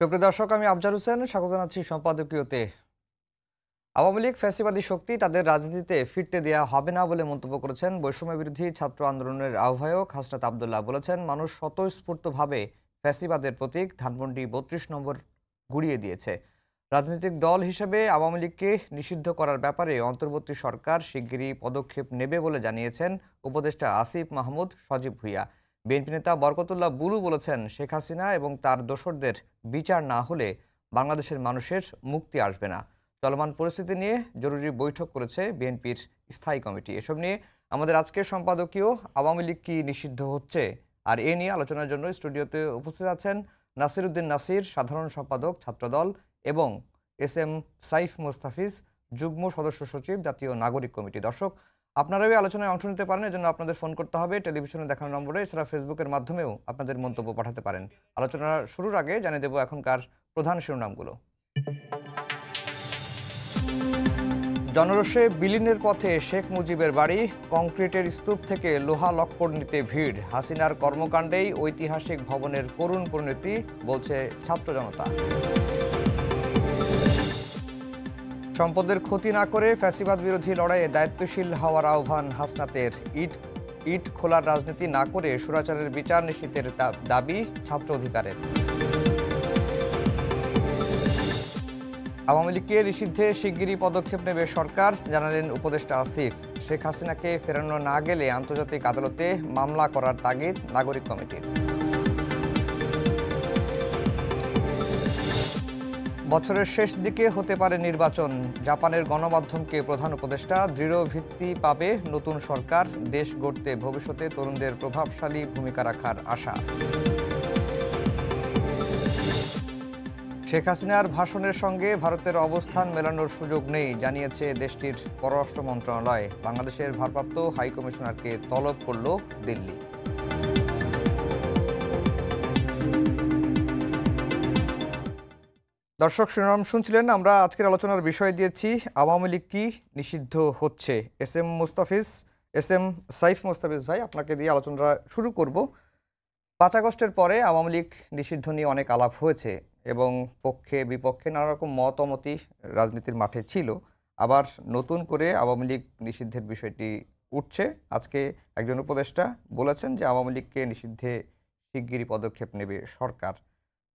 সুপ্রিয় দর্শক, আমি আফজাল হোসেন স্বাগত জানাচ্ছি সম্পাদকীয়তে। আওয়ামী লীগ ফ্যাসিবাদী শক্তি তাদের রাজনীতিতে ফিরতে দেওয়া হবে না বলে মন্তব্য করেছেন বৈষম্য বিরোধী ছাত্র আন্দোলনের আহ্বায়ক হাসনাত আবদুল্লাহ। বলেছেন, মানুষ স্বতঃস্ফূর্তভাবে ফ্যাসিবাদের প্রতীক ধানমন্ডি ৩২ নম্বর গুড়িয়ে দিয়েছে। রাজনৈতিক দল হিসেবে আওয়ামী লীগকে নিষিদ্ধ করার ব্যাপারে অন্তর্বর্তী সরকার শিগগিরই পদক্ষেপ নেবে বলে জানিয়েছেন উপদেষ্টা আসিফ মাহমুদ সজীব ভুঁইয়া। বিএনপি নেতা বরকতুল্লাহ বুলু বলেছেন, শেখ হাসিনা এবং তার দোসরদের বিচার না হলে বাংলাদেশের মানুষের মুক্তি আসবে না। চলমান পরিস্থিতি নিয়ে জরুরি বৈঠক করেছে বিএনপির স্থায়ী কমিটি। এসব নিয়ে আমাদের আজকের সম্পাদকীয় আওয়ামী লীগ কি নিষিদ্ধ হচ্ছে, আর এ নিয়ে আলোচনার জন্য স্টুডিওতে উপস্থিত আছেন নাসির উদ্দিন নাসির, সাধারণ সম্পাদক ছাত্রদল, এবং এস এম সাইফ মোস্তাফিজ, যুগ্ম সদস্য সচিব, জাতীয় নাগরিক কমিটি। দর্শক, আপনারাও এই আলোচনায় অংশ নিতে পারেন। এজন্য আপনাদের ফোন করতে হবে টেলিভিশনে দেখানো নম্বরে। এছাড়া ফেসবুকের মাধ্যমেও আপনাদের মন্তব্য পাঠাতে পারেন। আলোচনা শুরুর আগে জানিয়ে দেব এখনকার প্রধান শিরোনামগুলো। জনরোষে বিলীনের পথে শেখ মুজিবের বাড়ি, কংক্রিটের স্তূপ থেকে লোহা লক্কর নিতে ভিড়। হাসিনার কর্মকাণ্ডেই ঐতিহাসিক ভবনের করুণ পরিণতি, বলছে ছাত্র জনতা। সম্পদের ক্ষতি না করে ফ্যাসিবাদ বিরোধী লড়াইয়ে দায়িত্বশীল হওয়ার আহ্বান হাসনাতের। ইট খোলার রাজনীতি না করে স্বৈরাচারের বিচার নিশ্চিতের দাবি ছাত্র অধিকারের। আওয়ামী লীগকে নিষিদ্ধে শিগগিরই পদক্ষেপ নেবে সরকার, জানালেন উপদেষ্টা আসিফ। শেখ হাসিনাকে ফেরানো না গেলে আন্তর্জাতিক আদালতে মামলা করার তাগিদ নাগরিক কমিটির। বছরের শেষ দিকে হতে পারে নির্বাচন, জাপানের গণমাধ্যমকে প্রধান উপদেষ্টা। দৃঢ় ভিত্তি পাবে নতুন সরকার, দেশ গড়তে ভবিষ্যতে তরুণদের প্রভাবশালী ভূমিকা রাখার আশা। শেখ হাসিনার ভাষণের সঙ্গে ভারতের অবস্থান মেলানোর সুযোগ নেই, জানিয়েছে দেশটির পররাষ্ট্র মন্ত্রণালয়। বাংলাদেশের ভারপ্রাপ্ত হাইকমিশনারকে তলব করল দিল্লি। দর্শক, শিরোনাম শুনছিলেন। আমরা আজকের আলোচনার বিষয় দিয়েছি আওয়ামী লীগ কি নিষিদ্ধ হচ্ছে। এস এম সাইফ মোস্তাফিজ ভাই, আপনাকে দিয়ে আলোচনাটা শুরু করব। ৫ আগস্টের পরে আওয়ামী লীগ নিষিদ্ধ নিয়ে অনেক আলাপ হয়েছে এবং পক্ষে বিপক্ষে নানা রকম মতামতি রাজনীতির মাঠে ছিল। আবার নতুন করে আওয়ামী লীগ নিষিদ্ধের বিষয়টি উঠছে। আজকে একজন উপদেষ্টা বলেছেন যে আওয়ামী লীগকে নিষিদ্ধে শিগগিরই পদক্ষেপ নেবে সরকার।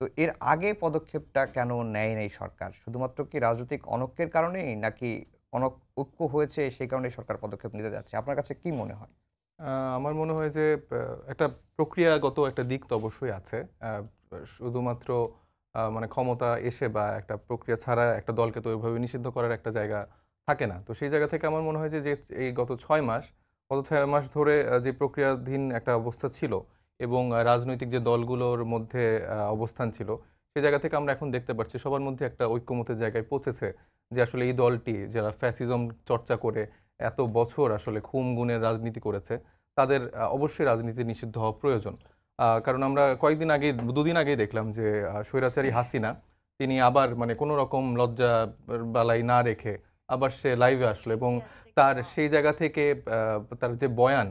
তো এর আগে পদক্ষেপটা কেন নেয় নাই সরকার? শুধুমাত্র কি রাজনৈতিক অনৈক্যের কারণেই, নাকি ঐক্য হয়েছে সেই কারণে সরকার পদক্ষেপ নিতে যাচ্ছে? আপনার কাছে কি মনে হয়? আমার মনে হয় যে একটা প্রক্রিয়াগত একটা দিক তো অবশ্যই আছে। শুধুমাত্র মানে ক্ষমতা এসে বা একটা প্রক্রিয়া ছাড়া একটা দলকে তো ওইভাবে নিষিদ্ধ করার একটা জায়গা থাকে না। তো সেই জায়গা থেকে আমার মনে হয় যে এই গত ৬ মাস ধরে যে প্রক্রিয়াধীন একটা অবস্থা ছিল এবং রাজনৈতিক যে দলগুলোর মধ্যে অবস্থান ছিল, সেই জায়গা থেকে আমরা এখন দেখতে পাচ্ছি সবার মধ্যে একটা ঐক্যমতের জায়গায় পৌঁছেছে যে আসলে এই দলটি যারা ফ্যাসিজম চর্চা করে এত বছর আসলে খুন-গুমের রাজনীতি করেছে, তাদের অবশ্যই রাজনীতি নিষিদ্ধ হওয়া প্রয়োজন। কারণ আমরা দুদিন আগেই দেখলাম যে স্বৈরাচারী হাসিনা তিনি আবার মানে কোনো রকম লজ্জা বালাই না রেখে আবার সে লাইভে আসলো এবং তার সেই জায়গা থেকে তার যে বয়ান,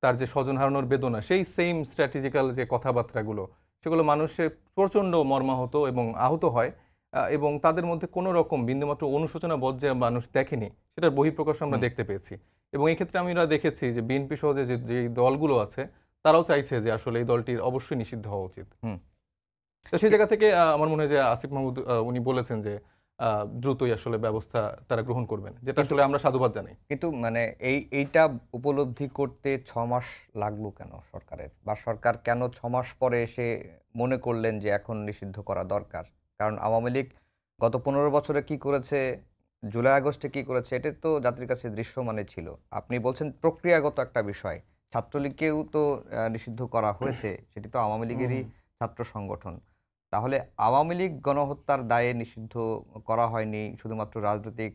তার যে স্বজন হারানোর বেদনা, সেই সেম স্ট্র্যাটেজিক্যাল যে কথাবার্তাগুলো, সেগুলো মানুষের প্রচণ্ড মর্মাহত এবং আহত হয়। এবং তাদের মধ্যে কোনো রকম বিন্দুমাত্র অনুশোচনা বোধ যে মানুষ দেখেনি, সেটার বহিঃপ্রকাশ আমরা দেখতে পেয়েছি। এবং এই ক্ষেত্রে আমরা দেখেছি যে বিএনপি সহ যে দলগুলো আছে, তারাও চাইছে যে আসলে এই দলটির অবশ্যই নিষিদ্ধ হওয়া উচিত। তো সেই জায়গা থেকে আমার মনে হয় যে আসিফ মাহমুদ উনি বলেছেন যে দ্রুতই আসলে ব্যবস্থা তারা গ্রহণ করবেন, যেটা আসলে আমরা সাধুবাদ জানাই। কিন্তু মানে এইটা উপলব্ধি করতে ৬ মাস লাগলো কেন সরকারের? বা সরকার কেন ৬ মাস পরে এসে মনে করলেন যে এখন নিষিদ্ধ করা দরকার? কারণ আওয়ামী লীগ গত ১৫ বছরে কি করেছে, জুলাই আগস্টে কি করেছে, এটা তো জাতির কাছে দৃশ্যমানে ছিল। আপনি বলছেন প্রক্রিয়াগত একটা বিষয়। ছাত্রলীগকেও তো নিষিদ্ধ করা হয়েছে। সেটি তো আওয়ামী লীগেরই ছাত্র সংগঠন। তাহলে আওয়ামী লীগ গণহত্যার দায়ে নিষিদ্ধ করা হয়নি, শুধুমাত্র রাজনৈতিক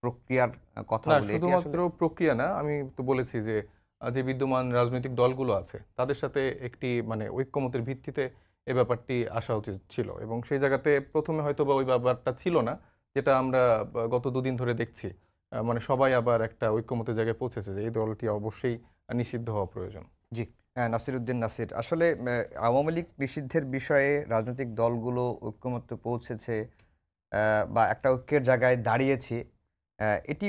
প্রক্রিয়ার কথা না, বলে, এটি শুধুমাত্র আসলে প্রক্রিয়া না। আমি তো বলেছি যে যে বিদ্যমান রাজনৈতিক দলগুলো আছে, তাদের সাথে একটি মানে ঐক্যমতের ভিত্তিতে এ ব্যাপারটি আসা উচিত ছিল এবং সেই জায়গাতে ১ম এ হয়তোবা ওই ব্যাপারটা ছিল না, যেটা আমরা গত দুদিন ধরে দেখছি। মানে সবাই আবার একটা ঐক্যমতের জায়গায় পৌঁছেছে যে এই দলটি অবশ্যই নিষিদ্ধ হওয়া প্রয়োজন। জি। নাসিরউদ্দিন নাসির, আসলে আওয়ামী লীগ নিষিদ্ধের বিষয়ে রাজনৈতিক দলগুলো ঐক্যমত্যে পৌঁছেছে বা একটা ঐক্যের জায়গায় দাঁড়িয়েছি, এটি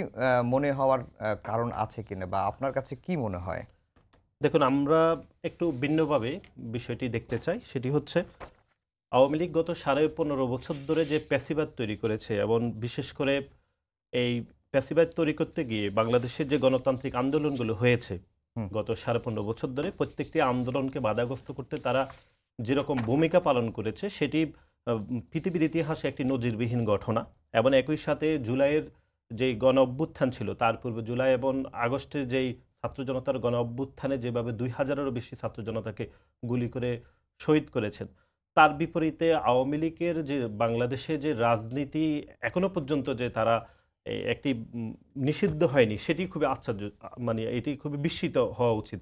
মনে হওয়ার কারণ আছে কিনা বা আপনার কাছে কি মনে হয়? দেখুন, আমরা একটু ভিন্নভাবে বিষয়টি দেখতে চাই। সেটি হচ্ছে আওয়ামী লীগ গত ১৫.৫ বছর ধরে যে প্যাসিবাদ তৈরি করেছে এবং বিশেষ করে এই প্যাসিবাদ তৈরি করতে গিয়ে বাংলাদেশের যে গণতান্ত্রিক আন্দোলনগুলো হয়েছে হুম, গত ১৫.৫ বছর ধরে, প্রত্যেকটি আন্দোলনকে বাধাগ্রস্ত করতে তারা যেরকম ভূমিকা পালন করেছে সেটি পৃথিবীর ইতিহাসে একটি নজিরবিহীন ঘটনা। এবং একই সাথে জুলাইয়ের যেই গণ অভ্যুত্থান ছিল, তার পূর্বে জুলাই এবং আগস্টের যেই ছাত্র জনতার গণ অভ্যুত্থানে যেভাবে ২,০০০-এরও বেশি ছাত্র জনতাকে গুলি করে শহীদ করেছেন, তার বিপরীতে আওয়ামী লীগের যে বাংলাদেশে যে রাজনীতি এখনো পর্যন্ত যে তারা একটি নিষিদ্ধ হয়নি, সেটি খুবই আশ্চর্য। মানে এটি খুবই বিস্মিত হওয়া উচিত।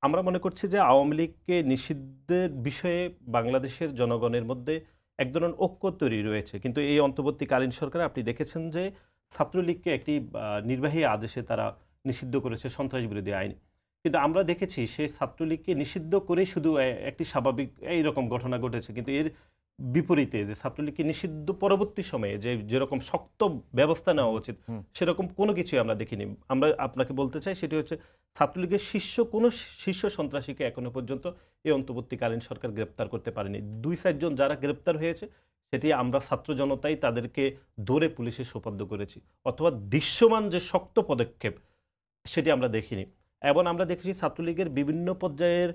আমরা মনে করছি যে আওয়ামী লীগকে নিষিদ্ধের বিষয়ে বাংলাদেশের জনগণের মধ্যে এক ধরনের ঐক্য তৈরি রয়েছে। কিন্তু এই অন্তর্বর্তীকালীন সরকারে আপনি দেখেছেন যে ছাত্রলীগকে একটি নির্বাহী আদেশে তারা নিষিদ্ধ করেছে সন্ত্রাস বিরোধী আইন। কিন্তু আমরা দেখেছি সেই ছাত্রলীগকে নিষিদ্ধ করে শুধু একটি স্বাভাবিক এইরকম ঘটনা ঘটেছে। কিন্তু এর বিপরীতে যে ছাত্রলীগকে নিষিদ্ধ পরবর্তী সময়ে যেরকম শক্ত ব্যবস্থা নেওয়া উচিত, হুম, সেরকম কোনো কিছুই আমরা দেখিনি। আমরা আপনাকে বলতে চাই সেটি হচ্ছে ছাত্রলীগের কোনো শীর্ষ সন্ত্রাসীকে এখনো পর্যন্ত এই অন্তর্বর্তীকালীন সরকার গ্রেপ্তার করতে পারেনি। ২-৪ জন যারা গ্রেপ্তার হয়েছে, সেটি আমরা ছাত্র জনতাই তাদেরকে ধরে পুলিশে সোপর্দ করেছি। অথবা দৃশ্যমান যে শক্ত পদক্ষেপ, সেটি আমরা দেখিনি। এবং আমরা দেখেছি ছাত্রলীগের বিভিন্ন পর্যায়ের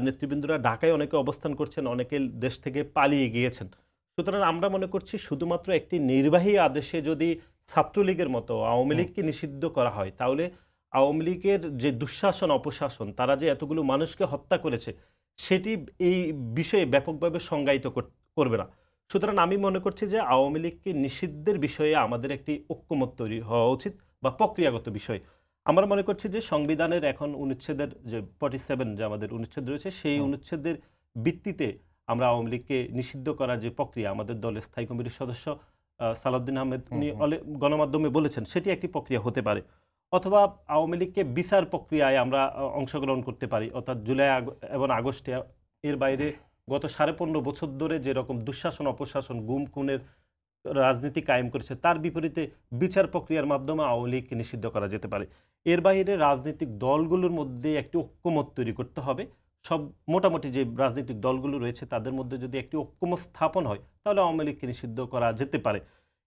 নেতৃবৃন্দরা ঢাকায় অনেকে অবস্থান করছেন, অনেকে দেশ থেকে পালিয়ে গিয়েছেন। সুতরাং আমরা মনে করছি শুধুমাত্র একটি নির্বাহী আদেশে যদি ছাত্রলীগের মতো আওয়ামী হুম, লীগকে নিষিদ্ধ করা হয়, তাহলে আওয়ামী লীগের যে দুঃশাসন অপশাসন, তারা যে এতগুলো মানুষকে হত্যা করেছে, সেটি এই বিষয়ে ব্যাপকভাবে সংজ্ঞায়িত করবে না। সুতরাং আমি মনে করছি যে আওয়ামী লীগকে নিষিদ্ধের বিষয়ে আমাদের একটি ঐক্যমত তৈরি হওয়া উচিত বা প্রক্রিয়াগত বিষয়। আমরা মনে করছি যে সংবিধানের এখন অনুচ্ছেদের যে 47 যে আমাদের অনুচ্ছেদ রয়েছে, সেই হুম, অনুচ্ছেদের ভিত্তিতে আমরা আওয়ামী লীগকে নিষিদ্ধ করার যে প্রক্রিয়া, আমাদের দলের স্থায়ী কমিটির সদস্য সালাউদ্দিন আহমেদ হুম, উনি হুম, গণমাধ্যমে বলেছেন, সেটি একটি প্রক্রিয়া হতে পারে। অথবা আওয়ামী লীগকে বিচার প্রক্রিয়ায় আমরা অংশগ্রহণ করতে পারি, অর্থাৎ জুলাই এবং আগস্টে। এর বাইরে গত 15.৫ বছর ধরে যেরকম দুঃশাসন অপশাসন গুম খুনের রাজনীতি কায়েম করেছে, তার বিপরীতে বিচার প্রক্রিয়ার মাধ্যমে আওয়ামী লীগকে নিষিদ্ধ করা যেতে পারে। এর বাইরে রাজনৈতিক দলগুলোর মধ্যে একটি ঐক্যমত তৈরি করতে হবে। সব মোটামুটি যে রাজনৈতিক দলগুলো রয়েছে তাদের মধ্যে যদি একটি ঐক্যমত স্থাপন হয়, তাহলে আওয়ামী লীগকে নিষিদ্ধ করা যেতে পারে।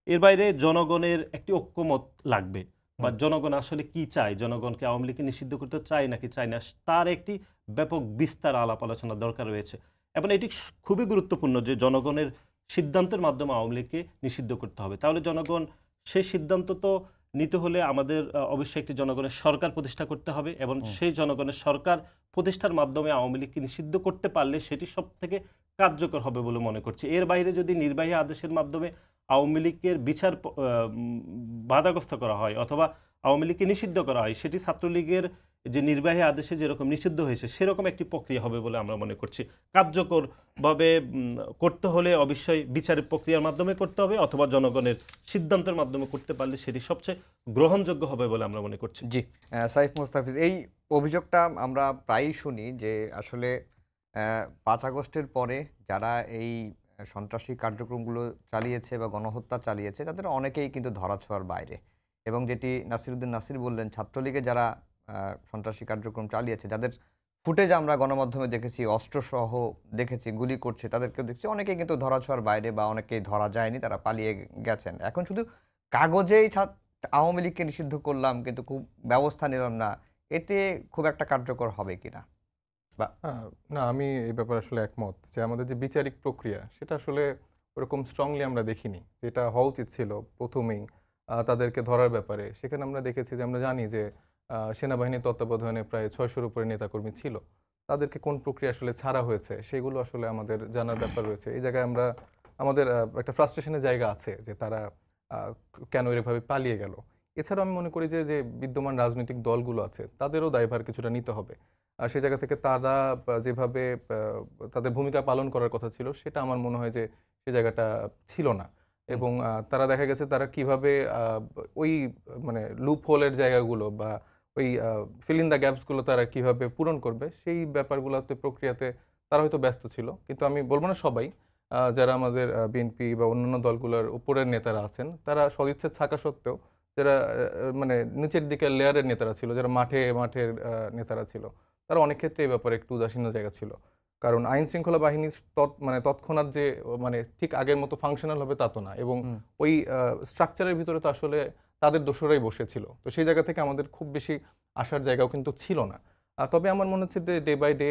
এর বাইরে জনগণের একটি ঐক্যমত লাগবে, বা হুম, জনগণ আসলে কি চায়, জনগণকে আওয়ামী লীগকে নিষিদ্ধ করতে চায় নাকি চায় না, তার একটি ব্যাপক বিস্তার আলাপ আলোচনা দরকার রয়েছে। এবং এটি খুবই গুরুত্বপূর্ণ যে জনগণের সিদ্ধান্তের মাধ্যমে আওয়ামী লীগকে নিষিদ্ধ করতে হবে। তাহলে জনগণ সেই সিদ্ধান্ত তো নিতে হলে আমাদের অবশ্যই একটি জনগণের সরকার প্রতিষ্ঠা করতে হবে, এবং হুম, সেই জনগণের সরকার প্রতিষ্ঠার মাধ্যমে আওয়ামী লীগকে নিষিদ্ধ করতে পারলে সেটি সবথেকে কার্যকর হবে বলে মনে করছি। এর বাইরে যদি নির্বাহী আদেশের মাধ্যমে আওয়ামী লীগের বিচার বাধাগ্রস্ত করা হয় অথবা আওয়ামী লীগকে নিষিদ্ধ করা হয়, সেটি ছাত্রলীগের যে নির্বাহী আদেশে যেরকম নিষিদ্ধ হয়েছে সেরকম একটি প্রক্রিয়া হবে বলে আমরা মনে করছি। কার্যকরভাবে করতে হলে অবশ্যই বিচারের প্রক্রিয়ার মাধ্যমে করতে হবে, অথবা জনগণের সিদ্ধান্তের মাধ্যমে করতে পারলে সেটি সবচেয়ে গ্রহণযোগ্য হবে বলে আমরা মনে করছি। জি। সাইফ মুস্তাফিজ, এই অভিযোগটা আমরা প্রায়ই শুনি যে আসলে ৫ আগস্টের পরে যারা এই সন্ত্রাসী কার্যক্রমগুলো চালিয়েছে বা গণহত্যা চালিয়েছে তাদের অনেকেই কিন্তু ধরাছোঁয়ার বাইরে। এবং যেটি নাসিরউদ্দিন নাসির বললেন, ছাত্রলীগে যারা সন্ত্রাসী কার্যক্রম চালিয়েছে, যাদের ফুটেজ আমরা গণমাধ্যমে দেখেছি, অস্ত্রসহ দেখেছি, গুলি করছে, তাদেরকেও দেখছি, অনেকেই কিন্তু ধরাছোঁয়ার বাইরে বা অনেকেই ধরা যায়নি, তারা পালিয়ে গেছেন। এখন শুধু কাগজেই আওয়ামী লীগকে নিষিদ্ধ করলাম কিন্তু খুব ব্যবস্থা নিলাম না। এতে খুব একটা কার্যকর হবে কিনা? বা আহ, না, আমি এই ব্যাপারে আসলে একমত যে আমাদের যে বিচারিক প্রক্রিয়া সেটা আসলে ওরকম স্ট্রংলি আমরা দেখিনি, যেটা হওয়া উচিত ছিল প্রথমেই তাদেরকে ধরার ব্যাপারে। সেখানে আমরা দেখেছি যে আমরা জানি যে সেনাবাহিনীর তত্ত্বাবধানে প্রায় ৬০০-র উপরে নেতাকর্মী ছিল, তাদেরকে কোন প্রক্রিয়া আসলে ছাড়া হয়েছে সেগুলো আসলে আমাদের জানার ব্যাপার রয়েছে। এই জায়গায় আমরা আমাদের একটা ফ্রাস্ট্রেশনের জায়গা আছে যে তারা কেন এভাবে পালিয়ে গেল। এছাড়াও আমি মনে করি যে যে বিদ্যমান রাজনৈতিক দলগুলো আছে তাদেরও দায়ভার কিছুটা নিতে হবে। সে জায়গা থেকে তারা যেভাবে তাদের ভূমিকা পালন করার কথা ছিল সেটা আমার মনে হয় যে সে জায়গাটা ছিল না। হুম, এবং তারা দেখা গেছে তারা কিভাবে ওই মানে লুপ হোলের জায়গাগুলো বা ওই ফিল ইন দ্য গ্যাপসগুলো তারা কিভাবে পূরণ করবে সেই ব্যাপারগুলোতে প্রক্রিয়াতে তারা হয়তো ব্যস্ত ছিল। কিন্তু আমি বলব না সবাই, যারা আমাদের বিএনপি বা অন্যান্য দলগুলোর উপরের নেতারা আছেন, তারা সদিচ্ছা থাকা সত্ত্বেও যারা মানে নিচের দিকের লেয়ারের নেতারা ছিল, যারা মাঠের নেতারা ছিল, তারা অনেক ক্ষেত্রে এই ব্যাপারে একটু উদাসীন জায়গা ছিল। কারণ আইন শৃঙ্খলা বাহিনী মানে তৎক্ষণাৎ যে মানে ঠিক আগের মতো ফাংশনাল হবে তা তো না, এবং ওই স্ট্রাকচারের ভিতরে তো আসলে তাদের দোসরাই বসেছিল। তো সেই জায়গা থেকে আমাদের খুব বেশি আসার জায়গাও কিন্তু ছিল না। তবে আমার মনে হচ্ছে যে ডে বাই ডে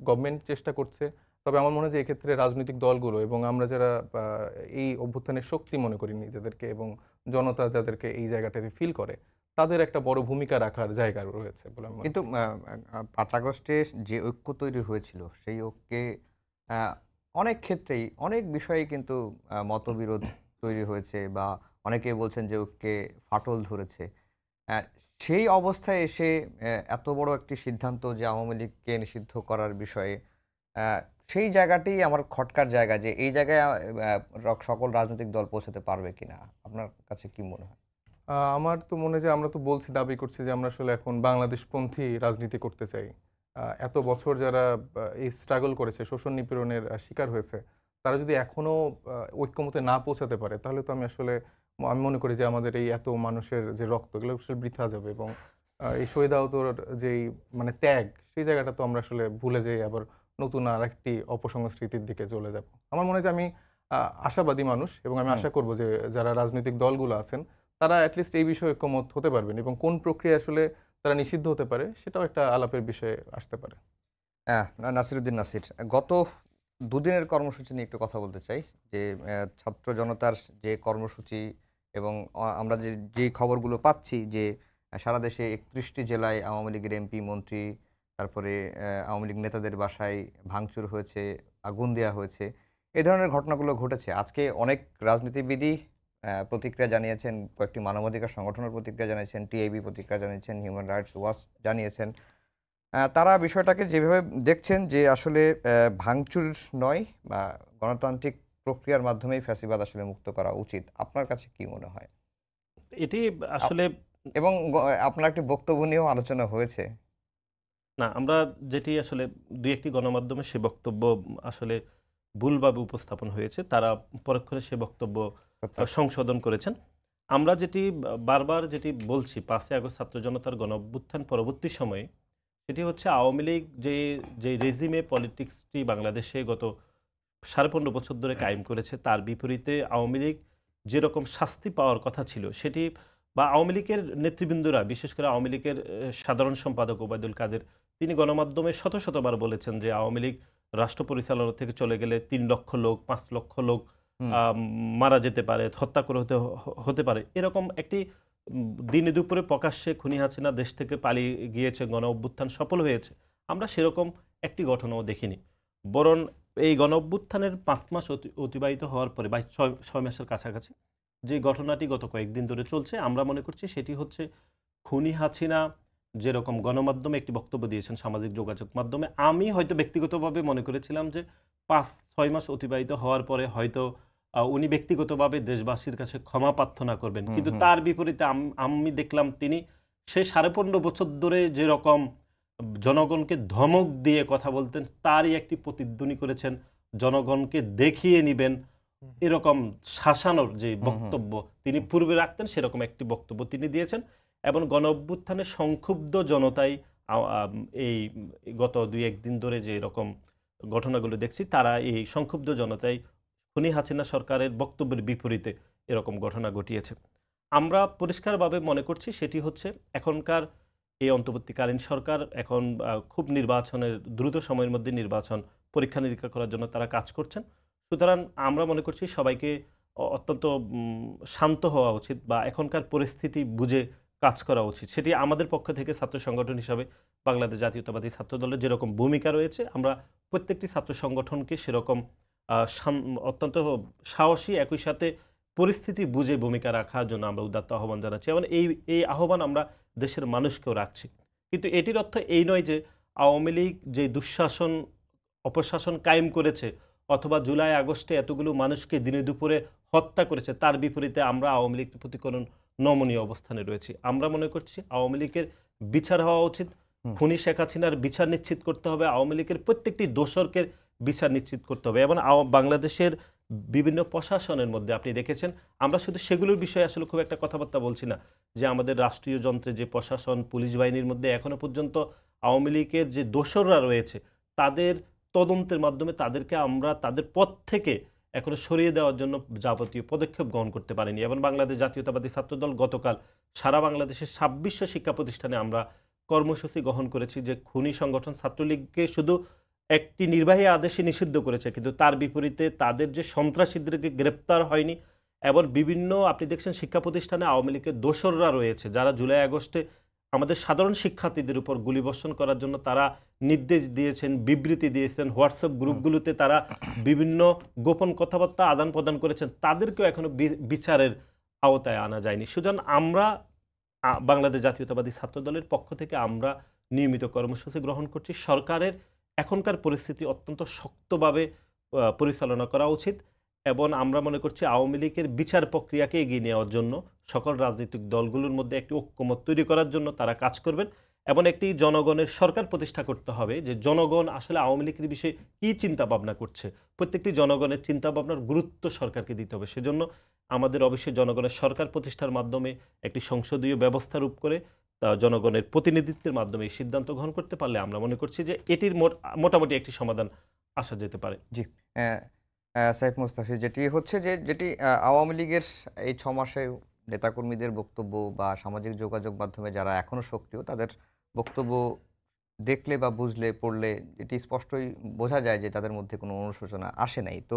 গভর্নমেন্ট চেষ্টা করছে। তবে আমার মনে হয় যে এক্ষেত্রে রাজনৈতিক দলগুলো এবং আমরা যারা এই অভ্যুত্থানের শক্তি মনে করি নিজেদেরকে, এবং জনতা যাদেরকে এই জায়গাটাতে ফিল করে, তাদের একটা বড় ভূমিকা রাখার জায়গা রয়েছে বলে আমি মনে কিন্তু করি। ৫ আগস্টে যে ঐক্য তৈরি হয়েছিল সেই ঐক্যে অনেক ক্ষেত্রেই অনেক বিষয়েই কিন্তু মতবিরোধ তৈরি হয়েছে, বা অনেকে বলছেন যে ঐক্যে ফাটল ধরেছে। আ সেই অবস্থায় এসে এত বড় একটি সিদ্ধান্ত যে আওয়ামী লীগকে নিষিদ্ধ করার বিষয়ে, আ সেই জায়গাটি আমার খটকার জায়গা, যে এই জায়গায় সকল রাজনৈতিক দল পৌঁছাতে পারবে কিনা? আপনার কাছে কি মনে হয়? আমার তো মনে হয় যে আমরা তো বলছি, দাবি করছি যে আমরা আসলে এখন বাংলাদেশপন্থী রাজনীতি করতে চাই। এত বছর যারা এই স্ট্রাগল করেছে, শোষণ নিপীড়নের শিকার হয়েছে, তারা যদি এখনো ঐক্যমতে না পৌঁছাতে পারে, তাহলে তো আমি মনে করি যে আমাদের এই এত মানুষের যে রক্ত, এগুলো আসলে বৃথা যাবে, এবং এই শহীদ আহতর যেই মানে ত্যাগ, সেই জায়গাটা তো আমরা আসলে ভুলে যাই, আবার নতুন আরেকটি অপসংস্কৃতির দিকে চলে যাব। আমার মনে হয় যে আমি আশাবাদী মানুষ, এবং আমি হুম। আশা করব যে যারা রাজনৈতিক দলগুলো আছেন, তারা অ্যাটলিস্ট এই বিষয়ে ঐক্যমত হতে পারবেন, এবং কোন প্রক্রিয়া আসলে তারা নিষিদ্ধ হতে পারে সেটাও একটা আলাপের বিষয়ে আসতে পারে। নাসিরউদ্দিন নাসির, গত দুদিনের কর্মসূচি নিয়ে একটু কথা বলতে চাই। যে ছাত্র জনতার যে কর্মসূচি, এবং আমরা যে খবরগুলো পাচ্ছি যে সারা দেশে ৩১টি জেলায় আওয়ামী লীগের এমপি, মন্ত্রী, তারপরে আওয়ামী লীগ নেতাদের বাসায় ভাঙচুর হয়েছে, আগুন দেওয়া হয়েছে। এ ধরনের ঘটনাগুলো ঘটেছে। আজকে অনেক রাজনীতিবিদই প্রতিক্রিয়া জানিয়েছেন, কয়েকটি মানবাধিকার সংগঠনের প্রতিক্রিয়া জানিয়েছেন, টিআইবি প্রতিক্রিয়া জানিয়েছেন, হিউম্যান রাইটস ওয়াচ জানিয়েছেন। তারা বিষয়টাকে যেভাবে দেখছেন যে আসলে ভাঙচুর নয়, বা গণতান্ত্রিক প্রক্রিয়ার মাধ্যমেই ফ্যাসিবাদ আসলে মুক্ত করা উচিত। আপনার কাছে কি মনে হয়? এটি আ আসলে এবং আপনার একটি বক্তব্য নিয়েও আলোচনা হয়েছে। না, আমরা যেটি আসলে দুই একটি গণমাধ্যমে সে বক্তব্য আসলে ভুলভাবে উপস্থাপন হয়েছে, তারা পরক্ষণে সে বক্তব্য প্রত্যাখ্যান। সংশোধন করেছেন। আমরা যেটি বারবার যেটি বলছি, ৫ই আগস্ট ছাত্র জনতার গণ অভ্যুত্থান পরবর্তী সময়ে, সেটি হচ্ছে আওয়ামী লীগ যে রেজিমে পলিটিক্সটি বাংলাদেশে গত ১৫ বছর ধরে কায়েম করেছে, তার বিপরীতে আওয়ামী লীগ যেরকম শাস্তি পাওয়ার কথা ছিল সেটি, বা আওয়ামী লীগের নেতৃবৃন্দরা, বিশেষ করে আওয়ামী লীগের সাধারণ সম্পাদক ওবায়দুল কাদের, তিনি গণমাধ্যমে শতবার বলেছেন যে আওয়ামী লীগ রাষ্ট্র পরিচালনা থেকে চলে গেলে ৩ লক্ষ লোক, ৫ লক্ষ লোক হুম। মারা যেতে পারে, হত্যা করে হতে পারে। এরকম একটি দিনে দুপুরে প্রকাশ্যে খুনি হাসিনা দেশ থেকে পালিয়ে গিয়েছে, গণ অভ্যুত্থান সফল হয়েছে, আমরা সেরকম একটি ঘটনাও দেখিনি। বরং এই গণ অভ্যুত্থানের ৫ মাস অতিবাহিত হওয়ার পরে, বা ৬ মাসের কাছাকাছি যে ঘটনাটি গত কয়েকদিন ধরে চলছে, আমরা মনে করছি সেটি হচ্ছে খুনি হাসিনা যেরকম গণমাধ্যমে একটি বক্তব্য দিয়েছেন, সামাজিক যোগাযোগ মাধ্যমে, আমি হয়তো ব্যক্তিগতভাবে মনে করেছিলাম যে ৫-৬ মাস অতিবাহিত হওয়ার পরে হয়তো উনি ব্যক্তিগতভাবে দেশবাসীর কাছে ক্ষমা প্রার্থনা করবেন। হুম, কিন্তু হুম। তার বিপরীতে আমি দেখলাম তিনি সে ১৫.৫ বছর ধরে যেরকম জনগণকে ধমক দিয়ে কথা বলতেন, তারই একটি প্রতিধ্বনি করেছেন, জনগণকে দেখিয়ে নিবেন, এরকম শাসানোর যে হুম, হুম। বক্তব্য তিনি পূর্বে রাখতেন, সেরকম একটি বক্তব্য তিনি দিয়েছেন। এবং গণ অভ্যুত্থানে সংক্ষুব্ধ জনতাই এই গত ২-১ দিন ধরে যে এরকম ঘটনাগুলো দেখছি, তারা এই সংক্ষুব্ধ জনতাই খুনি হাসিনা সরকারের বক্তব্যের বিপরীতে এরকম ঘটনা ঘটিয়েছে। আমরা পরিষ্কারভাবে মনে করছি সেটি হচ্ছে এখনকার এই অন্তর্বর্তীকালীন সরকার এখন খুব নির্বাচনের দ্রুত সময়ের মধ্যে নির্বাচন পরীক্ষা নিরীক্ষা করার জন্য তারা কাজ করছেন। সুতরাং আমরা মনে করছি সবাইকে অত্যন্ত শান্ত হওয়া উচিত, বা এখনকার পরিস্থিতি বুঝে কাজ করা উচিত। সেটি আমাদের পক্ষ থেকে ছাত্র সংগঠন হিসাবে বাংলাদেশ জাতীয়তাবাদী ছাত্র দলের যেরকম ভূমিকা রয়েছে, আমরা প্রত্যেকটি ছাত্র সংগঠনকে সেরকম অত্যন্ত সাহসী, একই সাথে পরিস্থিতি বুঝে ভূমিকা রাখার জন্য আমরা উদাত্ত আহ্বান জানাচ্ছি, এবং এই আহ্বান আমরা দেশের মানুষকেও রাখছি। কিন্তু এটির অর্থ এই নয় যে আওয়ামী লীগ যে দুঃশাসন অপশাসন কায়েম করেছে, অথবা জুলাই আগস্টে এতগুলো মানুষকে দিনে দুপুরে হত্যা করেছে, তার বিপরীতে আমরা আওয়ামী লীগের প্রতি কোনো নমনীয় অবস্থানে রয়েছি। আমরা মনে করছি আওয়ামী লীগের বিচার হওয়া উচিত। হুম। খুনি শেখ হাসিনার বিচার নিশ্চিত করতে হবে, আওয়ামী লীগের প্রত্যেকটি দোসরকে বিচার নিশ্চিত করতে হবে এবং বাংলাদেশের বিভিন্ন প্রশাসনের মধ্যে আপনি দেখেছেন, আমরা শুধু সেগুলোর বিষয়ে আসলে খুব একটা কথাবার্তা বলছি না, যে আমাদের রাষ্ট্রীয় যন্ত্রে যে প্রশাসন, পুলিশ বাহিনীর মধ্যে এখনো পর্যন্ত আওয়ামী লীগের যে দোসররা রয়েছে তাদের তদন্তের মাধ্যমে তাদেরকে আমরা তাদের পদ থেকে এখনো সরিয়ে দেওয়ার জন্য যাবতীয় পদক্ষেপ গ্রহণ করতে পারিনি। এবং বাংলাদেশ জাতীয়তাবাদী ছাত্রদল গতকাল সারা বাংলাদেশের ২৬০০ শিক্ষা প্রতিষ্ঠানে আমরা কর্মসূচি গ্রহণ করেছি, যে খুনি সংগঠন ছাত্রলীগকে শুধু একটি নির্বাহী আদেশে নিষিদ্ধ করেছে, কিন্তু তার বিপরীতে তাদের যে সন্ত্রাসীদেরকে গ্রেপ্তার হয়নি। এবং বিভিন্ন আপনি দেখছেন শিক্ষা প্রতিষ্ঠানে আওয়ামী লীগের দোসররা রয়েছে যারা জুলাই আগস্টে আমাদের সাধারণ শিক্ষার্থীদের উপর গুলিবর্ষণ করার জন্য তারা নির্দেশ দিয়েছেন, বিবৃতি দিয়েছেন, হোয়াটসঅ্যাপ গ্রুপগুলোতে তারা বিভিন্ন গোপন কথাবার্তা আদান প্রদান করেছেন, তাদেরকেও এখনো বিচারের আওতায় আনা যায়নি। সুতরাং আমরা বাংলাদেশ জাতীয়তাবাদী ছাত্রদলের পক্ষ থেকে আমরা নিয়মিত কর্মসূচি গ্রহণ করছি। সরকারের এখনকার পরিস্থিতি অত্যন্ত শক্তভাবে পরিচালনা করা উচিত এবং আমরা মনে করছি আওয়ামী লীগের বিচার প্রক্রিয়াকে এগিয়ে নেওয়ার জন্য সকল রাজনৈতিক দলগুলোর মধ্যে একটি ঐক্যমত তৈরি করার জন্য তারা কাজ করবেন এবং একটি জনগণের সরকার প্রতিষ্ঠা করতে হবে, যে জনগণ আসলে আওয়ামী লীগের বিষয়ে কী চিন্তা ভাবনা করছে, প্রত্যেকটি জনগণের চিন্তা ভাবনার গুরুত্ব সরকারকে দিতে হবে। সেজন্য আমাদের অবশ্যই জনগণের সরকার প্রতিষ্ঠার মাধ্যমে একটি সংসদীয় ব্যবস্থা রূপ করে তা জনগণের প্রতিনিধিত্বের মাধ্যমে এই সিদ্ধান্ত গ্রহণ করতে পারলে আমরা মনে করছি যে এটির মোটামুটি একটি সমাধান আসা যেতে পারে। জি। সাইফ মুস্তাফিজ, যেটি আওয়ামী লীগের এই ৬ মাসে নেতাকর্মীদের বক্তব্য বা সামাজিক যোগাযোগ মাধ্যমে যারা এখনো সক্রিয় তাদের বক্তব্য দেখলে বা বুঝলে পড়লে এটি স্পষ্টই বোঝা যায় যে তাদের মধ্যে কোনো অনুশোচনা আসে নাই। তো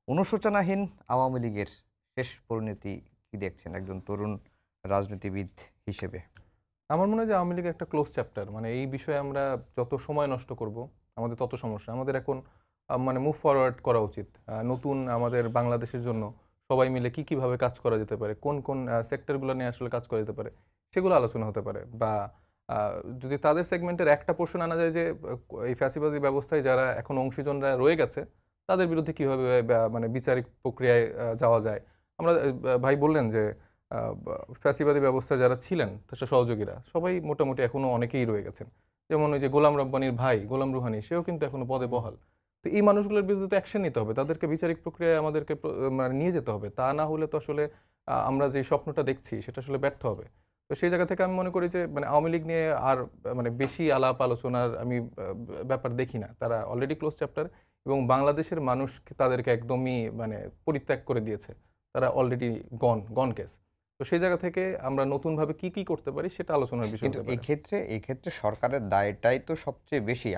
অনুশোচনাহীন আওয়ামী লীগের শেষ পরিণতি কি দেখছেন একজন তরুণ রাজনীতিবিদ হিসেবে? আমার মনে হয় যে আওয়ামী লীগ একটা ক্লোজ চ্যাপ্টার। মানে এই বিষয়ে আমরা যত সময় নষ্ট করব আমাদের তত সমস্যা। আমাদের এখন মানে মুভ ফরওয়ার্ড করা উচিত। নতুন আমাদের বাংলাদেশের জন্য সবাই মিলে কিভাবে কাজ করা যেতে পারে, কোন সেক্টরগুলো নিয়ে আসলে কাজ করা যেতে পারে সেগুলো আলোচনা হতে পারে। বা যদি তাদের সেগমেন্টের একটা পোর্শন আনা যায় যে এই ফ্যাসিবাদী ব্যবস্থায় যারা এখন অংশীজনরা রয়ে গেছে তাদের বিরুদ্ধে কিভাবে মানে বিচারিক প্রক্রিয়ায় যাওয়া যায়। আমরা ভাই বললেন যে ফ্যাসিবাদী ব্যবস্থায় যারা ছিলেন তার সহযোগীরা সবাই মোটামুটি এখনো অনেকেই রয়ে গেছেন। যেমন ওই যে গোলাম রব্বানীর ভাই গোলাম রুহানি, সেও কিন্তু এখনো পদে বহাল। তো এই মানুষগুলোর বিরুদ্ধে তো অ্যাকশন নিতে হবে, তাদেরকে বিচারিক প্রক্রিয়ায় আমাদেরকে মানে নিয়ে যেতে হবে। তা না হলে তো আসলে আমরা যে স্বপ্নটা দেখছি সেটা আসলে ব্যর্থ হবে। তো সেই জায়গা থেকে আমি মনে করি যে মানে আওয়ামী লীগ নিয়ে আর মানে বেশি আলাপ আলোচনার আমি ব্যাপার দেখি না। তারা অলরেডি ক্লোজ চ্যাপ্টার এবং বাংলাদেশের মানুষ তাদেরকে একদমই মানে পরিত্যাগ করে দিয়েছে। তারা অলরেডি গন কেস। তো সেই জায়গা থেকে আমরা নতুনভাবে কি করতে পারি সেটা আলোচনার বিষয় কিন্তু হতে পারে। এই ক্ষেত্রে সরকারের দায়টাই তো সবচেয়ে বেশি।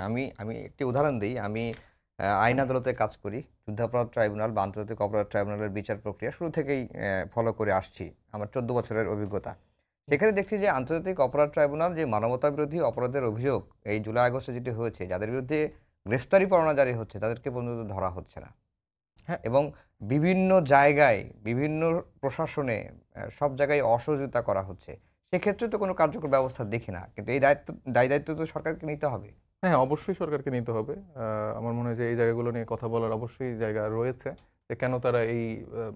আমি একটি উদাহরণ দিই। আমি আইন আদালতে কাজ করি। যুদ্ধাপরাধ ট্রাইব্যুনাল বা আন্তর্জাতিক অপরাধ ট্রাইব্যুনালের বিচার প্রক্রিয়া শুরু থেকেই ফলো করে আসছি। আমার ১৪ বছরের অভিজ্ঞতা। সেখানে দেখছি যে আন্তর্জাতিক অপরাধ ট্রাইব্যুনাল যে মানবতাবিরোধী অপরাধের অভিযোগ এই জুলাই আগস্টে যেটি হয়েছে, যাদের বিরুদ্ধে গ্রেফতারি পরোয়ানা জারি হচ্ছে তাদেরকে পর্যন্ত ধরা হচ্ছে না। হ্যাঁ। এবং বিভিন্ন জায়গায় বিভিন্ন প্রশাসনে সব জায়গায় অসহযোগিতা করা হচ্ছে। সেক্ষেত্রে তো কোনো কার্যকর ব্যবস্থা দেখি না। কিন্তু এই দায়িত্ব তো সরকারকে নিতে হবে। হ্যাঁ, অবশ্যই সরকারকে নিতে হবে। আমার মনে হয় যে এই জায়গাগুলো নিয়ে কথা বলার অবশ্যই জায়গা রয়েছে, যে কেন তারা এই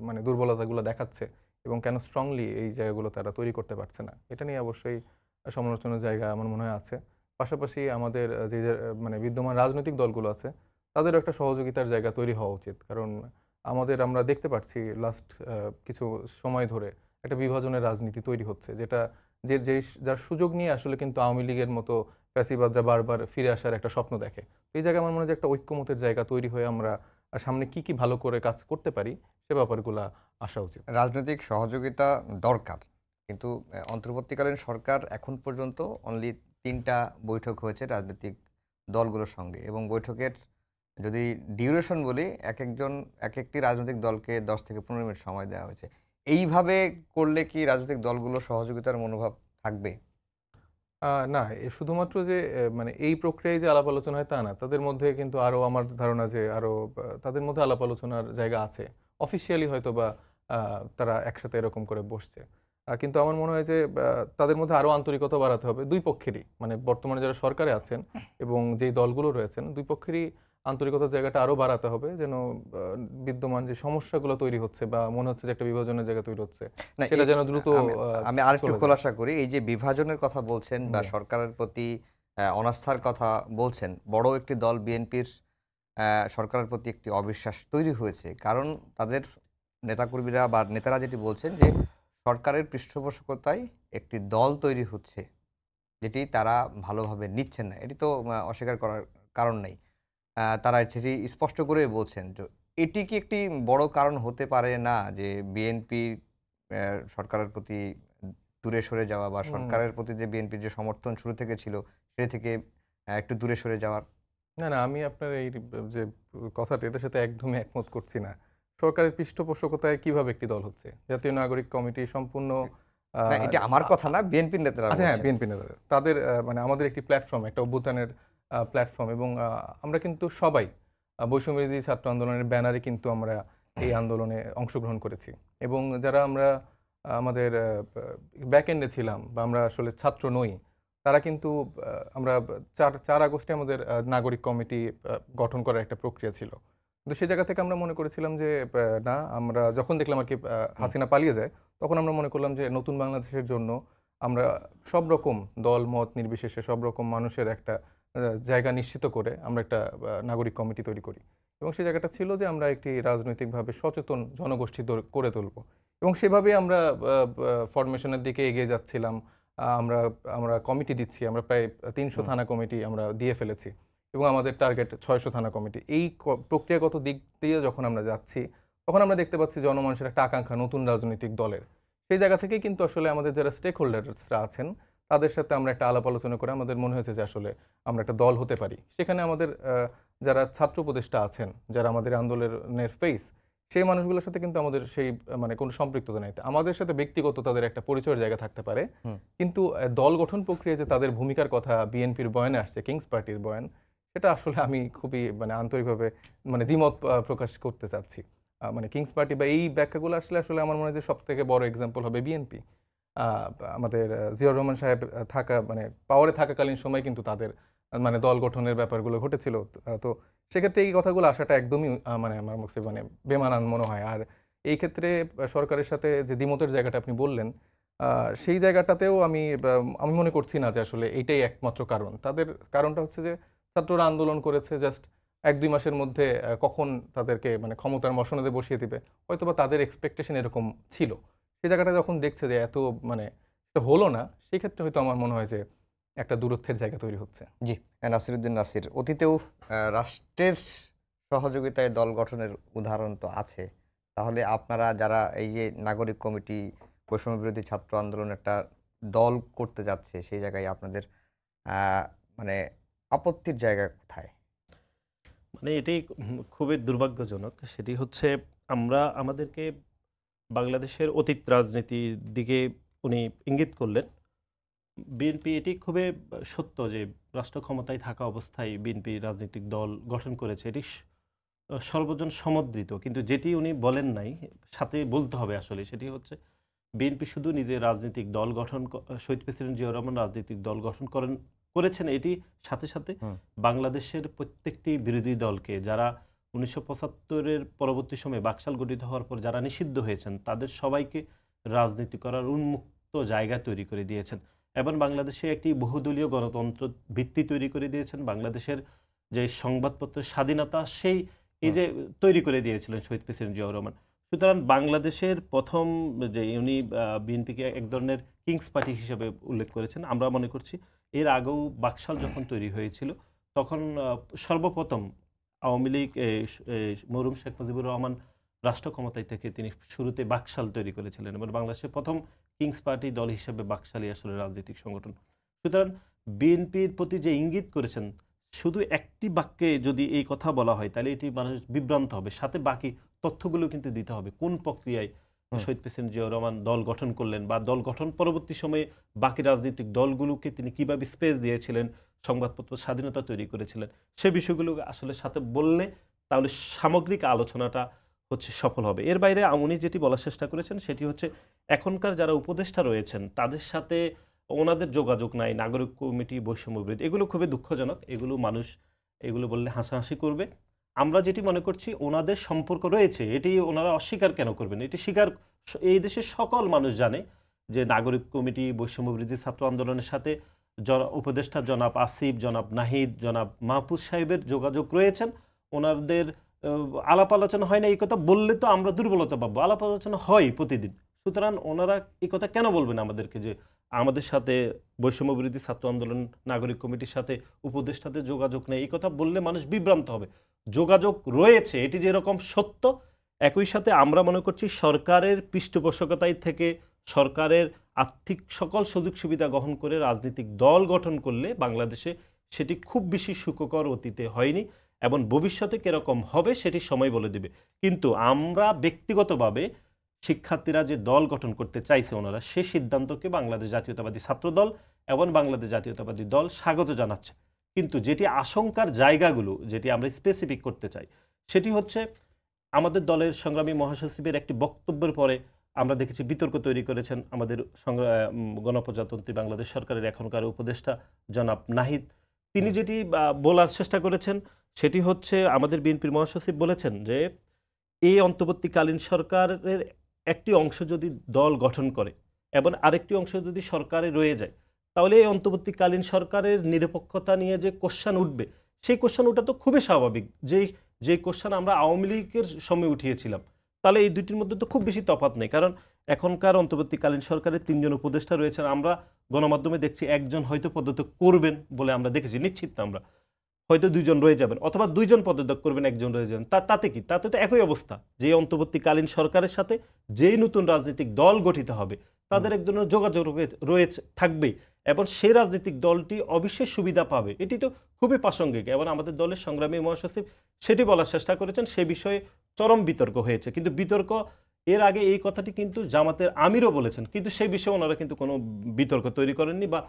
মানে দুর্বলতাগুলো দেখাচ্ছে এবং কেন স্ট্রংলি এই জায়গাগুলো তারা তৈরি করতে পারছে না। এটা নিয়ে অবশ্যই সমালোচনার জায়গা আমার মনে হয় আছে। পাশাপাশি আমাদের যে মানে বিদ্যমান রাজনৈতিক দলগুলো আছে তাদেরও একটা সহযোগিতার জায়গা তৈরি হওয়া উচিত। কারণ আমরা দেখতে পাচ্ছি লাস্ট কিছু সময় ধরে একটা বিভাজনের রাজনীতি তৈরি হচ্ছে, যেটা যার সুযোগ নিয়ে আসলে কিন্তু আওয়ামী লীগের মতো ফ্যাসিবাদরা বারবার ফিরে আসার একটা স্বপ্ন দেখে। এই জায়গায় আমার মনে হয় যে একটা ঐক্যমতের জায়গা তৈরি হয়ে আমরা সামনে কি ভালো করে কাজ করতে পারি সে ব্যাপারগুলো আসা উচিত। রাজনৈতিক সহযোগিতা দরকার। কিন্তু অন্তর্বর্তীকালীন সরকার এখন পর্যন্ত অনলি ৩টা বৈঠক হয়েছে রাজনৈতিক দলগুলোর সঙ্গে এবং বৈঠকের যদি ডিউরেশন বলি এক একটি রাজনৈতিক দলকে ১০ থেকে ১৫ মিনিট সময় দেওয়া হয়েছে। এইভাবে করলে কি রাজনৈতিক দলগুলোর সহযোগিতার মনোভাব থাকবে? না, শুধুমাত্র যে মানে এই প্রক্রিয়ায় যে আলাপ আলোচনা হয় তা না। তাদের মধ্যে কিন্তু আরো আমার ধারণা যে আরো তাদের মধ্যে আলাপ আলোচনার জায়গা আছে। অফিসিয়ালি হয়তোবা তারা একসাথে এরকম করে বসছে। কিন্তু আমার মনে হয় যে তাদের মধ্যে আরো আন্তরিকতা বাড়াতে হবে ২ পক্ষেরই। মানে বর্তমানে যারা সরকারে আছেন এবং যেই দলগুলো রয়েছেন ২ পক্ষেরই আন্তরিকতার জায়গাটা আরো বাড়াতে হবে, যেন বিদ্যমান যে সমস্যাগুলো তৈরি হচ্ছে বা মনে হচ্ছে যে একটা বিভাজনের জায়গা তৈরি হচ্ছে, না সেটা যেন দ্রুত আমি আরেকটু চলে যায়। খোলাসা করি। এই যে বিভাজনের কথা বলছেন বা জি। সরকারের প্রতি অনাস্থার কথা বলছেন, বড় একটি দল বিএনপির সরকারের প্রতি একটি অবিশ্বাস তৈরি হয়েছে। কারণ তাদের নেতাকর্মীরা বা নেতারা যেটি বলছেন যে সরকারের পৃষ্ঠপোষকতায় একটি দল তৈরি হচ্ছে, যেটি তারা ভালোভাবে নিচ্ছেন না। এটি তো অস্বীকার করার কারণ নেই। তারা সেটি স্পষ্ট করেই বলছেন। তো এটি কি একটি বড় কারণ হতে পারে না যে বিএনপি সরকারের প্রতি দূরে সরে যাওয়া বা হুম। সরকারের প্রতি যে বিএনপির যে সমর্থন শুরু থেকে ছিল, সে থেকে একটু দূরে সরে যাওয়ার? না, না, আমি আপনার এই যে কথাটা এটার সাথে একদমই একমত করছি না। সরকারের পৃষ্ঠপোষকতায় কিভাবে একটি দল হচ্ছে? জাতীয় নাগরিক কমিটি সম্পূর্ণ আ না, এটা আমার আ কথা না, বিএনপির নেতারা আচ্ছা, হ্যাঁ, বলছেন। বিএনপি নেতাদের। তাদের মানে আমাদের একটি প্ল্যাটফর্ম, একটা অভ্যুত্থানের প্ল্যাটফর্ম, এবং আমরা কিন্তু সবাই বৈষম্যবিরোধী ছাত্র আন্দোলনের ব্যানারে কিন্তু আমরা এই আন্দোলনে অংশগ্রহণ করেছি। এবং যারা আমরা আমাদের ব্যাক এন্ডে ছিলাম বা আমরা আসলে ছাত্র নই, তারা কিন্তু আমরা ৪ আগস্টে আমাদের নাগরিক কমিটি গঠন করার একটা প্রক্রিয়া ছিল। কিন্তু সে জায়গা থেকে আমরা মনে করেছিলাম যে না, আমরা যখন দেখলাম আরকি হুম, হাসিনা পালিয়ে যায়, তখন আমরা মনে করলাম যে নতুন বাংলাদেশের জন্য আমরা সব রকম দল মত নির্বিশেষে সব রকম মানুষের একটা জায়গা নিশ্চিত করে আমরা একটা নাগরিক কমিটি তৈরি করি। এবং সেই জায়গাটা ছিল যে আমরা একটি রাজনৈতিকভাবে সচেতন জনগোষ্ঠী করে তুলব। এবং সেভাবেই আমরা ফরমেশনের দিকে এগিয়ে যাচ্ছিলাম। আমরা আমরা কমিটি দিচ্ছি। আমরা প্রায় ৩০০ হুম। থানা কমিটি আমরা দিয়ে ফেলেছি। এবং আমাদের টার্গেট ৬০০ থানা কমিটি। এই প্রক্রিয়াগত দিক দিয়ে যখন আমরা যাচ্ছি, তখন আমরা দেখতে পাচ্ছি জনমানুষের একটা আকাঙ্ক্ষা নতুন রাজনৈতিক দলের। সেই জায়গা থেকেই কিন্তু আসলে আমাদের যারা স্টেক হোল্ডার্সরা আছেন, তাদের সাথে আমরা একটা আলাপ আলোচনা করে আমাদের মনে হয়েছে যে আসলে আমরা একটা দল হতে পারি। সেখানে আমাদের যারা ছাত্র উপদেষ্টা আছেন, যারা আমাদের আন্দোলনের ফেস, সেই মানুষগুলোর সাথে কিন্তু আমাদের সেই মানে কোনো সম্পৃক্ততা নেই। আমাদের সাথে ব্যক্তিগত তাদের একটা পরিচয়ের জায়গা থাকতে পারে। হুম। কিন্তু দল গঠন প্রক্রিয়ায় যে তাদের ভূমিকার কথা বিএনপির বয়ানে আসছে, কিংস পার্টির বয়ান, সেটা আসলে আমি খুবই মানে আন্তরিকভাবে মানে দ্বিমত প্রকাশ করতে চাচ্ছি। মানে কিংস পার্টি বা এই ব্যাখ্যাগুলো আসলে আসলে আমার মনে হয় যে সবথেকে বড় এক্সাম্পল হবে বিএনপি। আমাদের জিয়াউর রহমান সাহেব মানে পাওয়ারে থাকাকালীন সময় কিন্তু তাদের মানে দল গঠনের ব্যাপারগুলো ঘটেছিল। তো সেক্ষেত্রে এই কথাগুলো আসাটা একদমই মানে আমার কাছে মানে বেমানান মনে হয়। আর এই ক্ষেত্রে সরকারের সাথে যে দ্বিমতের জায়গাটা আপনি বললেন, সেই জায়গাটাতেও আমি মনে করছি না যে আসলে এইটাই একমাত্র কারণ। তাদের কারণটা হচ্ছে যে ছাত্ররা আন্দোলন করেছে জাস্ট ১-২ মাসের মধ্যে কখন তাদেরকে মানে ক্ষমতার মসনদে বসিয়ে দিবে, হয়তোবা তাদের এক্সপেকটেশন এরকম ছিল। সেই জায়গাটা যখন দেখছে যে এত মানে এটা হলো না, সেক্ষেত্রে হয়তো আমার মনে হয় যে একটা দূরত্বের জায়গা তৈরি হচ্ছে। জি, নাসিরউদ্দিন নাসির। অতীতেও রাষ্ট্রের সহযোগিতায় দল গঠনের উদাহরণ তো আছে। তাহলে আপনারা যারা এই যে নাগরিক কমিটি, বৈষম্যবিরোধী ছাত্র আন্দোলন একটা দল করতে যাচ্ছে, সেই জায়গায় আপনাদের আ মানে আপত্তির জায়গা কোথায়? মানে এটি খুবই দুর্ভাগ্যজনক। সেটি হচ্ছে আমরা আমাদেরকে বাংলাদেশের অতীত রাজনীতির দিকে উনি ইঙ্গিত করলেন। বিএনপি এটি খুবই সত্য যে রাষ্ট্র ক্ষমতায় থাকা অবস্থায় বিএনপি রাজনৈতিক দল গঠন করেছে। এটি সর্বজন সমদ্রিত। কিন্তু যেটি উনি বলেন নাই, সাথে বলতে হবে আসলে সেটি হচ্ছে বিএনপি শুধু নিজের রাজনৈতিক দল গঠন শহীদ প্রেসিডেন্ট জিয়াউর রহমান রাজনৈতিক দল গঠন করেছেন এটি সাথে, সাথে হুম, বাংলাদেশের প্রত্যেকটি বিরোধী দলকে যারা ১৯৭৫ পরবর্তী সময়ে বাকশাল গঠিত হওয়ার পর যারা নিষিদ্ধ হয়েছেন তাদের সবাইকে রাজনীতি করার উন্মুক্ত জায়গা তৈরি করে দিয়েছেন। এবং বাংলাদেশে একটি বহুদলীয় গণতন্ত্র ভিত্তি তৈরি করে দিয়েছেন। বাংলাদেশের যে সংবাদপত্রের স্বাধীনতা এই হুম, যে তৈরি করে দিয়েছিলেন শহীদ প্রেসিডেন্ট জিয়াউর রহমান। সুতরাং বাংলাদেশের প্রথম যে উনি বিএনপিকে এক ধরনের কিংস পার্টি হিসেবে উল্লেখ করেছেন। আমরা মনে করছি এর আগেও বাকশাল যখন তৈরি হয়েছিল তখন সর্বপ্রথম আওয়ামী লীগ মরহুম শেখ মুজিবুর রহমান রাষ্ট্র ক্ষমতায় থেকে তিনি শুরুতে বাকশাল তৈরি করেছিলেন এবং বাংলাদেশের প্রথম কিংস পার্টি দল হিসেবে বাকশালই আসলে রাজনৈতিক সংগঠন। সুতরাং বিএনপির প্রতি যে ইঙ্গিত করেছেন শুধু একটি বাক্যে যদি এই কথা বলা হয় তাহলে এটি মানুষ বিভ্রান্ত হবে। সাথে বাকি তথ্যগুলো কিন্তু দিতে হবে। কোন প্রক্রিয়ায় হুম। শহীদ প্রেসিডেন্ট জিয়াউর রহমান দল গঠন করলেন বা দল গঠন পরবর্তী সময়ে বাকি রাজনৈতিক দলগুলোকে তিনি কিভাবে স্পেস দিয়েছিলেন, সংবাদপত্র স্বাধীনতা তৈরি করেছিলেন। সে বিষয়গুলো আসলে সাথে বললে তাহলে সামগ্রিক আলোচনাটা হচ্ছে সফল হবে। এর বাইরে উনি যেটি বলার চেষ্টা করেছেন সেটি হচ্ছে এখনকার যারা উপদেষ্টা রয়েছেন তাদের সাথে ওনাদের যোগাযোগ নাই, নাগরিক কমিটি, বৈষম্য বিরোধী, এগুলো খুবই দুঃখজনক। এগুলো মানুষ এগুলো বললে হাসাহাসি করবে। আমরা যেটি মনে করছি ওনাদের সম্পর্ক রয়েছে, এটি ওনারা অস্বীকার কেন করবেন? এটি স্বীকার এই দেশের সকল মানুষ জানে যে নাগরিক কমিটি বৈষম্যবিরোধী ছাত্র আন্দোলনের সাথে উপদেষ্টা জনাব আসিফ, জনাব নাহিদ, জনাব মাহফুজ সাহেবের যোগাযোগ রয়েছেন। ওনাদের আলাপ আলোচনা হয় না এই কথা বললে তো আমরা দুর্বলতা পাবো। আলাপ আলোচনা হয় প্রতিদিন। সুতরাং ওনারা এই কথা কেন বলবেন আমাদেরকে যে আমাদের সাথে বৈষম্যবিরোধী ছাত্র আন্দোলন নাগরিক কমিটির সাথে উপদেষ্টাদের যোগাযোগ নেই? এই কথা বললে মানুষ বিভ্রান্ত হবে। যোগাযোগ রয়েছে, এটি যেরকম সত্য, একই সাথে আমরা মনে করছি সরকারের পৃষ্ঠপোষকতায় থেকে সরকারের আর্থিক সকল সুযোগ সুবিধা গ্রহণ করে রাজনৈতিক দল গঠন করলে বাংলাদেশে সেটি খুব বেশি সুখকর অতীতে হয়নি এবং ভবিষ্যতে কিরকম হবে সেটি সময় বলে দেবে। কিন্তু আমরা ব্যক্তিগতভাবে শিক্ষার্থীরা যে দল গঠন করতে চাইছে ওনারা, সে সিদ্ধান্তকে বাংলাদেশ জাতীয়তাবাদী ছাত্র দল এবং বাংলাদেশ জাতীয়তাবাদী দল স্বাগত জানাচ্ছে। কিন্তু যেটি আশঙ্কার জায়গাগুলো যেটি আমরা স্পেসিফিক করতে চাই সেটি হচ্ছে আমাদের দলের সংগ্রামী মহাসচিবের একটি বক্তব্যের পরে আমরা দেখেছি বিতর্ক তৈরি করেছেন আমাদের গণপ্রজাতন্ত্রী বাংলাদেশ সরকারের এখনকার উপদেষ্টা জনাব নাহিদ। তিনি যেটি বলার চেষ্টা করেছেন সেটি হচ্ছে আমাদের বিএনপির মহাসচিব বলেছেন যে এই অন্তর্বর্তীকালীন সরকারের একটি অংশ যদি দল গঠন করে এবং আরেকটি অংশ যদি সরকারে রয়ে যায় তাহলে এই অন্তর্বর্তীকালীন সরকারের নিরপেক্ষতা নিয়ে যে কোশ্চেন উঠবে সেই কোশ্চেন ওঠা তো খুবই স্বাভাবিক। যে কোশ্চেন আমরা আওয়ামী লীগের সময় উঠিয়েছিলাম, তাহলে এই দুইটির মধ্যে তো খুব বেশি তফাৎ নেই। কারণ এখনকার অন্তর্বর্তীকালীন সরকারের 3 জন উপদেষ্টা রয়েছেন। আমরা গণমাধ্যমে দেখছি একজন হয়তো পদত্যাগ করবেন বলে আমরা দেখেছি, নিশ্চিত না আমরা, হয়তো 2 জন রয়ে যাবেন অথবা 2 জন পদত্যাগ করবেন, 1 জন রয়ে যাবেন। তাতে কি? তাতে তো একই অবস্থা, যে অন্তর্বর্তীকালীন সরকারের সাথে যেই নতুন রাজনৈতিক দল গঠিত হবে তাদের এক ধরনের যোগাযোগ রয়েছে থাকবেই এবং সেই রাজনৈতিক দলটি অবশ্যই সুবিধা পাবে। এটি তো খুবই প্রাসঙ্গিক এবং আমাদের দলের সংগ্রামী মহাসচিব সেটি বলার চেষ্টা করেছেন। সে বিষয়ে চরম বিতর্ক হয়েছে, কিন্তু বিতর্ক এর আগে এই কথাটি কিন্তু জামাতের আমিরও বলেছেন, কিন্তু সেই বিষয়ে ওনারা কিন্তু কোনো বিতর্ক তৈরি করেননি বা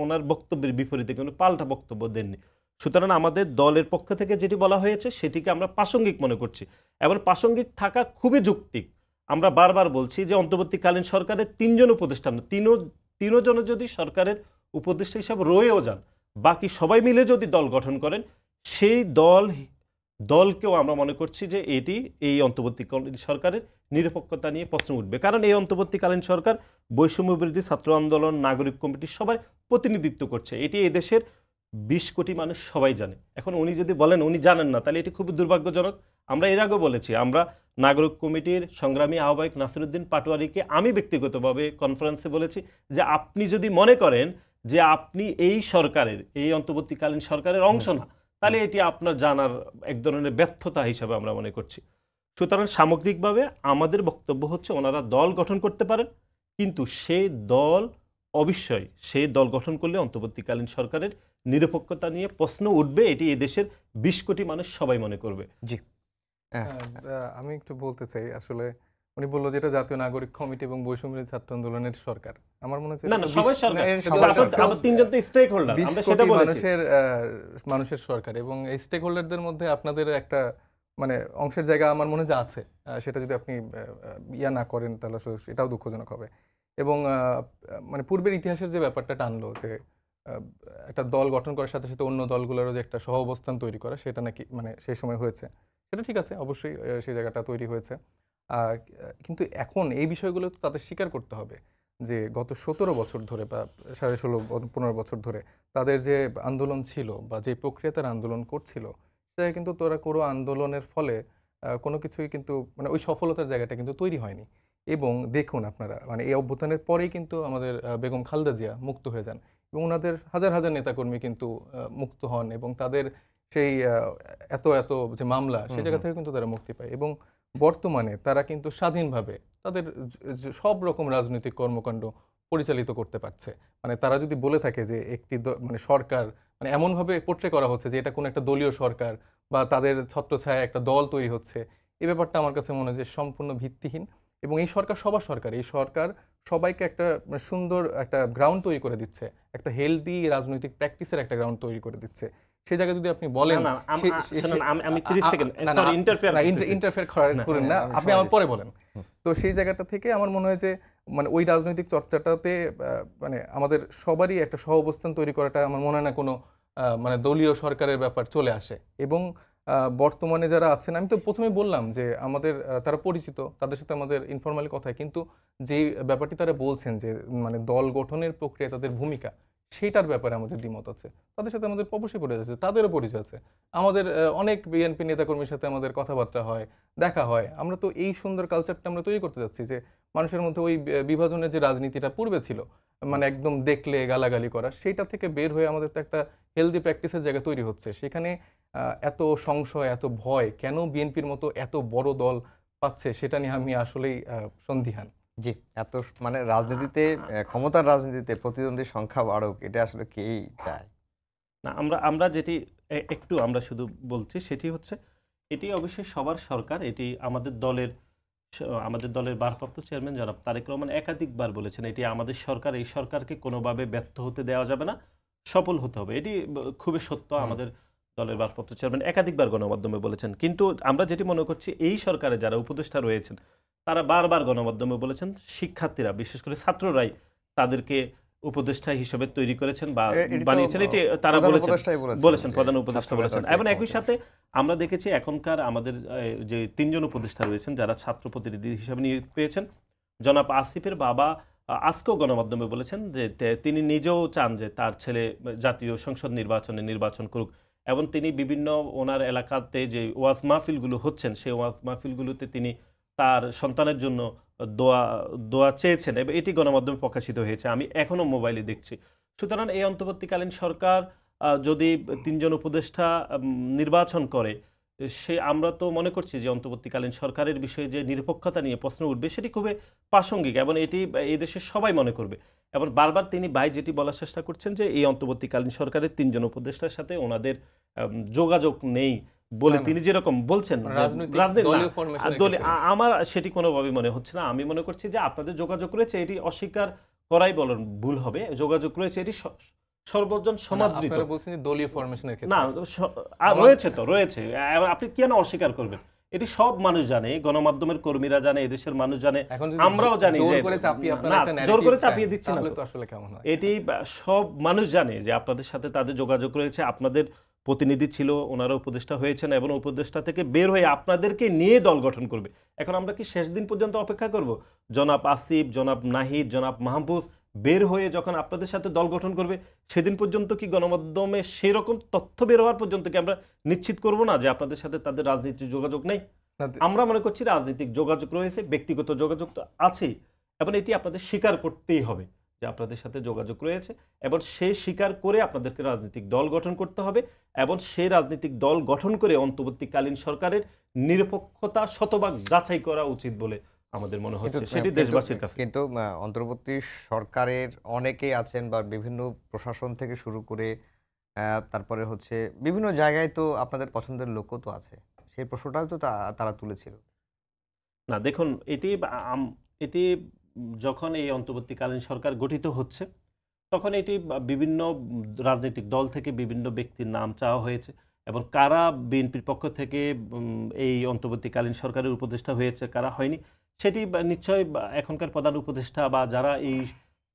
ওনার বক্তব্যের বিপরীতে কোনো পাল্টা বক্তব্য দেননি। সুতরাং আমাদের দলের পক্ষ থেকে যেটি বলা হয়েছে সেটিকে আমরা প্রাসঙ্গিক মনে করছি এবং প্রাসঙ্গিক থাকা খুবই যৌক্তিক। আমরা বারবার বলছি যে অন্তর্বর্তীকালীন সরকারের 3 জন উপদেষ্টা, তিনও জন যদি সরকারের উপদেষ্টা হিসাবে রয়েও যান, বাকি সবাই মিলে যদি দল গঠন করেন, সেই দলকেও আমরা মনে করছি যে এটি এই অন্তর্বর্তীকালীন সরকারের নিরপেক্ষতা নিয়ে প্রশ্ন উঠবে। কারণ এই অন্তর্বর্তীকালীন সরকার বৈষম্য বিরোধী ছাত্র আন্দোলন নাগরিক কমিটির সবার প্রতিনিধিত্ব করছে। এটি এদেশের 20 কোটি মানুষ সবাই জানে। এখন উনি যদি বলেন উনি জানেন না, তাহলে এটি খুবই দুর্ভাগ্যজনক। আমরা এর আগেও বলেছি, আমরা নাগরিক কমিটির সংগ্রামী আহ্বায়ক নাসিরউদ্দিন পাটোয়ারিকে আমি ব্যক্তিগতভাবে কনফারেন্সে বলেছি যে আপনি যদি মনে করেন যে আপনি এই সরকারের, এই অন্তর্বর্তীকালীন সরকারের অংশ না, তাহলে এটি আপনার জানার এক ধরনের ব্যর্থতা হিসাবে আমরা মনে করছি। সুতরাং সামগ্রিকভাবে আমাদের বক্তব্য হচ্ছে ওনারা দল গঠন করতে পারেন, কিন্তু সেই দল গঠন করলে অন্তর্বর্তীকালীন সরকারের নিরপেক্ষতা নিয়ে প্রশ্ন উঠবে। এটি এদেশের 20 কোটি মানুষ সবাই মনে করবে। জি। আমি একটু বলতে চাই, আসলে উনি বললো যে এটা জাতীয় নাগরিক কমিটি এবং বৈষম্য বিরোধী ছাত্র আন্দোলনের সরকার। আমার মনে হচ্ছে না সবাই সরকার, আমরা 3 জন তো স্টেক হোল্ডার, আমরা সেটা বলেছি। মানুষের সরকার এবং এই স্টেক হোল্ডারদের মধ্যে আপনাদের একটা মানে অংশের জায়গা আমার মনে যা আছে, সেটা যদি আপনি না করেন তাহলে এটাও দুঃখজনক হবে। এবং মানে পূর্বের ইতিহাসের যে ব্যাপারটা টানলো যে একটা দল গঠন করার সাথে সাথে অন্য দলগুলোরও যে একটা সহ অবস্থান তৈরি করা, সেটা নাকি মানে সেই সময় হয়েছে, সেটা ঠিক আছে, অবশ্যই সেই জায়গাটা তৈরি হয়েছে। কিন্তু এখন এই বিষয়গুলো তো তাদের স্বীকার করতে হবে যে গত 17 বছর ধরে বা 16-15 বছর ধরে তাদের যে আন্দোলন ছিল বা যে প্রক্রিয়া তারা আন্দোলন করছিল, সেটা কিন্তু তোরা কোনো আন্দোলনের ফলে কোনো কিছুই কিন্তু মানে ওই সফলতার জায়গাটা কিন্তু তৈরি হয়নি। এবং দেখুন আপনারা, মানে এই অভ্যুত্থানের পরেই কিন্তু আমাদের বেগম খালেদা জিয়া মুক্ত হয়ে যান এবং ওনাদের হাজার হাজার নেতাকর্মী কিন্তু মুক্ত হন এবং তাদের সেই এত যে মামলা, সেই জায়গা থেকে কিন্তু তারা মুক্তি পায় এবং বর্তমানে তারা কিন্তু স্বাধীনভাবে তাদের সব রকম রাজনৈতিক কর্মকাণ্ড পরিচালিত করতে পারছে। মানে তারা যদি বলে থাকে যে একটি মানে সরকার মানে এমনভাবে পোট্রে করা হচ্ছে যে এটা কোনো একটা দলীয় সরকার বা তাদের ছত্রছায়ায় একটা দল তৈরি হচ্ছে, এই ব্যাপারটা আমার কাছে মনে হয় যে সম্পূর্ণ ভিত্তিহীন। এবং এই সরকার সবার সরকার, এই সরকার সবাইকে একটা সুন্দর একটা গ্রাউন্ড তৈরি করে দিচ্ছে, একটা হেলদি রাজনৈতিক প্র্যাকটিসের একটা গ্রাউন্ড তৈরি করে দিচ্ছে। সেই জায়গায় যদি আপনি বলেন আমি 30 সেকেন্ড ইন্টারফেয়ার করেন না, আপনি আমার পরে বলেন। তো সেই জায়গাটা থেকে আমার মনে হয় যে মানে ওই রাজনৈতিক চর্চাটাতে মানে আমাদের সবারই একটা সহ অবস্থান তৈরি করাটা আমার মনে হয় না কোনো মানে দলীয় সরকারের ব্যাপার চলে আসে। এবং বর্তমানে যারা আছেন, আমি তো প্রথমেই বললাম যে আমাদের তারা পরিচিত, তাদের সাথে আমাদের ইনফরমালি কথা হয়, কিন্তু যেই ব্যাপারটি তারা বলছেন যে মানে দল গঠনের প্রক্রিয়ায় তাদের ভূমিকা, সেইটার ব্যাপারে আমাদের দ্বিমত আছে। তাদের সাথে আমাদের অবশ্যই পরিচয় আছে, তাদেরও পরিচয় আছে। আমাদের অনেক বিএনপি নেতাকর্মীর সাথে আমাদের কথাবার্তা হয়, দেখা হয়। আমরা তো এই সুন্দর কালচারটা আমরা তৈরি করতে যাচ্ছি যে মানুষের মধ্যে ওই বিভাজনের যে রাজনীতিটা পূর্বে ছিল, মানে একদম দেখলে গালাগালি করা, সেইটা থেকে বের হয়ে আমাদের তো একটা হেলদি প্র্যাকটিসের জায়গা তৈরি হচ্ছে। সেখানে এত সংশয়, এত ভয় কেন বিএনপির মতো এত বড় দল পাচ্ছে, সেটা নিয়ে আমি আসলেই সন্দিহান। জি, এত মানে রাজনীতিতে ক্ষমতার রাজনীতিতে প্রতিদ্বন্দ্বীর সংখ্যা বাড়ুক, এটা আসলে কেই চায়? না, আমরা আমরা যেটি একটু আমরা শুধু বলছি সেটি হচ্ছে এটি অবশ্যই সবার সরকার। এটি আমাদের দলের ভারপ্রাপ্ত চেয়ারম্যান জনাব তারেক রহমান একাধিকবার বলেছেন এটি আমাদের সরকার, এই সরকারকে কোনোভাবে ব্যর্থ হতে দেওয়া যাবে না, সফল হতে হবে। এটি খুবই সত্য। আমাদের দলের ভারপ্রাপ্ত চেয়ারম্যান একাধিকবার গণমাধ্যমে বলেছেন। কিন্তু আমরা যেটি মনে করছি, এই সরকারে যারা উপদেষ্টা রয়েছেন তারা বারবার গণমাধ্যমে বলেছেন শিক্ষার্থীরা, বিশেষ করে ছাত্ররাই তাদেরকে উপদেষ্টা হিসেবে তৈরি করেছেন বা বানিয়েছেন, এটি তারা বলেছেন প্রধান উপদেষ্টা বলেছেন। এবং একই সাথে আমরা দেখেছি এখনকার আমাদের যে 3 জন উপদেষ্টা রয়েছেন যারা ছাত্র প্রতিনিধি হিসেবে নিয়োগ পেয়েছেন, জনাব আসিফের বাবা আজকেও গণমাধ্যমে বলেছেন যে তিনি নিজেও চান যে তার ছেলে জাতীয় সংসদ নির্বাচন করুক, এবং তিনি বিভিন্ন ওনার এলাকাতে যে ওয়াজ মাহফিলগুলো হচ্ছেন সেই ওয়াজ মাহফিলগুলোতে তিনি তার সন্তানের জন্য দোয়া চেয়েছেন, এবং এটি গণমাধ্যমে প্রকাশিত হয়েছে, আমি এখনো মোবাইলে দেখছি। সুতরাং এই অন্তর্বর্তীকালীন সরকার যদি 3 জন উপদেষ্টা নির্বাচন করে, আমরা তো মনে করছি যে অন্তর্বর্তীকালীন সরকারের বিষয়ে যে নিরপেক্ষতা নিয়ে প্রশ্ন উঠবে সেটি খুবই প্রাসঙ্গিক, এবং এটি এই দেশের সবাই মনে করবে। এবং বারবার তিনি যেটি বলার চেষ্টা করছেন যে এই অন্তর্বর্তীকালীন সরকারের 3 জন উপদেষ্টার সাথে ওনাদের যোগাযোগ নেই বলে তিনি যেরকম বলছেন, আমার সেটি কোনোভাবে মনে হচ্ছে না। আমি মনে করছি যে আপনাদের যোগাযোগ রয়েছে, এটি অস্বীকার করাই বলেন ভুল হবে। যোগাযোগ রয়েছে, এটি সর্বজন সমাদৃত। দলীয় ফরমেশনের ক্ষেত্রে না, রয়েছে তো রয়েছে, আপনি কেন অস্বীকার করবেন? এটি সব মানুষ জানে, গণমাধ্যমের কর্মীরা জানে, এদেশের মানুষ জানে, আমরাও জানি। জোর করে চাপিয়ে দিচ্ছি না, এটি সব মানুষ জানে যে আপনাদের সাথে তাদের যোগাযোগ রয়েছে, আপনাদের প্রতিনিধি ছিল, ওনারা উপদেষ্টা হয়েছেন, এবং উপদেষ্টা থেকে বের হয়ে আপনাদেরকে নিয়ে দল গঠন করবে। এখন আমরা কি শেষ দিন পর্যন্ত অপেক্ষা করব? জনাব আসিফ, জনাব নাহিদ, জনাব মাহফুজ বের হয়ে যখন আপনাদের সাথে দল গঠন করবে, সেদিন পর্যন্ত কি গণমাধ্যমে সেই রকম তথ্য বের হওয়ার পর্যন্ত কি আমরা নিশ্চিত করব না যে আপনাদের সাথে তাদের রাজনীতির যোগাযোগ নেই? আমরা মনে করছি রাজনৈতিক যোগাযোগ রয়েছে, ব্যক্তিগত যোগাযোগ তো আছেই, এবং এটি আপনাদের স্বীকার করতেই হবে যে আপনাদের সাথে যোগাযোগ রয়েছে, এবং সেই স্বীকার করে আপনাদেরকে রাজনৈতিক দল গঠন করতে হবে, এবং সেই রাজনৈতিক দল গঠন করে অন্তর্বর্তীকালীন সরকারের নিরপেক্ষতা শতভাগ যাচাই করা উচিত বলে আমাদের মনে হচ্ছে, সেটি দেশবাসীর কাছে। কিন্তু অন্তর্বর্তী সরকারের অনেকেই আছেন বা বিভিন্ন প্রশাসন থেকে শুরু করে তারপরে হচ্ছে বিভিন্ন জায়গায় তো আপনাদের পছন্দের লোকও তো আছে, সেই প্রশ্নটাও তো তারা তুলেছিল। না, দেখুন, এটি যখন এই অন্তর্বর্তীকালীন সরকার গঠিত হচ্ছে তখন এটি বিভিন্ন রাজনৈতিক দল থেকে বিভিন্ন ব্যক্তির নাম চাওয়া হয়েছে, এবং কারা বিএনপির পক্ষ থেকে এই অন্তর্বর্তীকালীন সরকারের উপদেষ্টা হয়েছে, কারা হয়নি, সেটি নিশ্চয়ই এখনকার প্রধান উপদেষ্টা বা যারা এই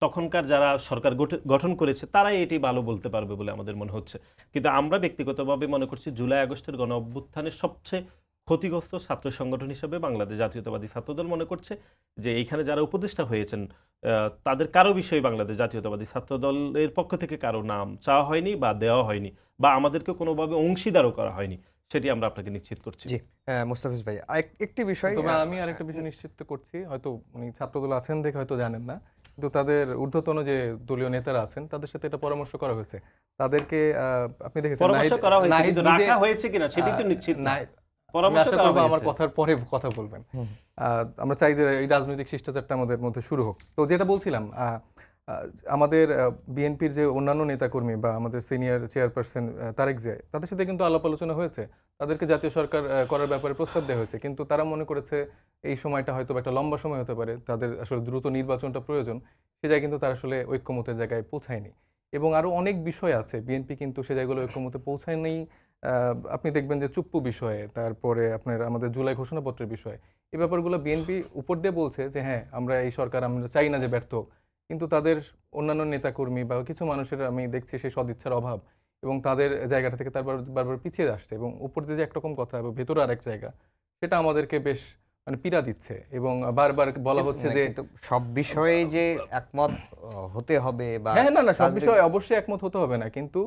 তখনকার যারা সরকার গঠন করেছে তারাই এটি ভালো বলতে পারবে বলে আমাদের মনে হচ্ছে। কিন্তু আমরা ব্যক্তিগতভাবে মনে করছি জুলাই আগস্টের গণ অভ্যুত্থানের সবচেয়ে ক্ষতিগ্রস্ত ছাত্র সংগঠন হিসেবে বাংলাদেশ জাতীয়তাবাদী ছাত্রদল মনে করছে যে এইখানে যারা উপদেষ্টা হয়েছেন তাদের কারো বিষয়ে বাংলাদেশ জাতীয়তাবাদী ছাত্রদলের পক্ষ থেকে কারো নাম চাওয়া হয়নি বা দেওয়া হয়নি, বা আমাদেরকে কোনোভাবে অংশীদারও করা হয়নি, সেটি আমরা আপনাকে নিশ্চিত করছি। জি, মুস্তাফিজ ভাই, একটি বিষয় আমি আরেকটা বিষয় নিশ্চিত করছি, হয়তো উনি ছাত্রদল আছেন দেখে হয়তো জানেন না, কিন্তু তাদের ঊর্ধ্বতন যে দলীয় নেতারা আছেন তাদের সাথে এটা পরামর্শ করা হয়েছে। তাদেরকে আপনি দেখেছেন পরামর্শ করা হয়েছে, কিন্তু রাখা হয়েছে কিনা সেটি তো নিশ্চিত না। আমার কথার পরে কথা বলবেন। আমরা চাই যে এই রাজনৈতিক শিষ্টাচারটা আমাদের মধ্যে শুরু হোক। তো যেটা বলছিলাম, আমাদের বিএনপির যে অন্যান্য নেতাকর্মী বা আমাদের সিনিয়র চেয়ারপারসন তারেক জিয়া, তাদের সাথে কিন্তু আলাপ আলোচনা হয়েছে, তাদেরকে জাতীয় সরকার করার ব্যাপারে প্রস্তাব দেওয়া হয়েছে, কিন্তু তারা মনে করেছে এই সময়টা হয়তো একটা লম্বা সময় হতে পারে, তাদের আসলে দ্রুত নির্বাচনটা প্রয়োজন, সে জায়গায় কিন্তু তারা আসলে ঐক্যমতের জায়গায় পৌঁছায়নি। এবং আরও অনেক বিষয় আছে, বিএনপি কিন্তু সে জায়গাগুলো ঐক্যমতে পৌঁছায়নি। আপনি দেখবেন যে চুপ্পু বিষয়ে, তারপরে আপনার আমাদের জুলাই ঘোষণাপত্রের বিষয়ে, এই ব্যাপারগুলো বিএনপি উপর দিয়ে বলছে যে হ্যাঁ আমরা এই সরকার আমরা চাই না যে ব্যর্থ হোক, কিন্তু তাদের অন্যান্য নেতাকর্মী বা কিছু মানুষের আমি দেখছি সেই সদিচ্ছার অভাব, এবং তাদের জায়গাটা থেকে তার বারবার পিছিয়ে আসছে, এবং উপর দিয়ে যে একরকম কথা এবং ভেতরে আরেক জায়গা, সেটা আমাদেরকে বেশ মানে পীড়া দিচ্ছে। এবং বারবার বলা হচ্ছে যে কিন্তু সব বিষয়ে যে একমত হতে হবে বা হ্যাঁ, না সব বিষয়ে অবশ্যই একমত হতে হবে না, কিন্তু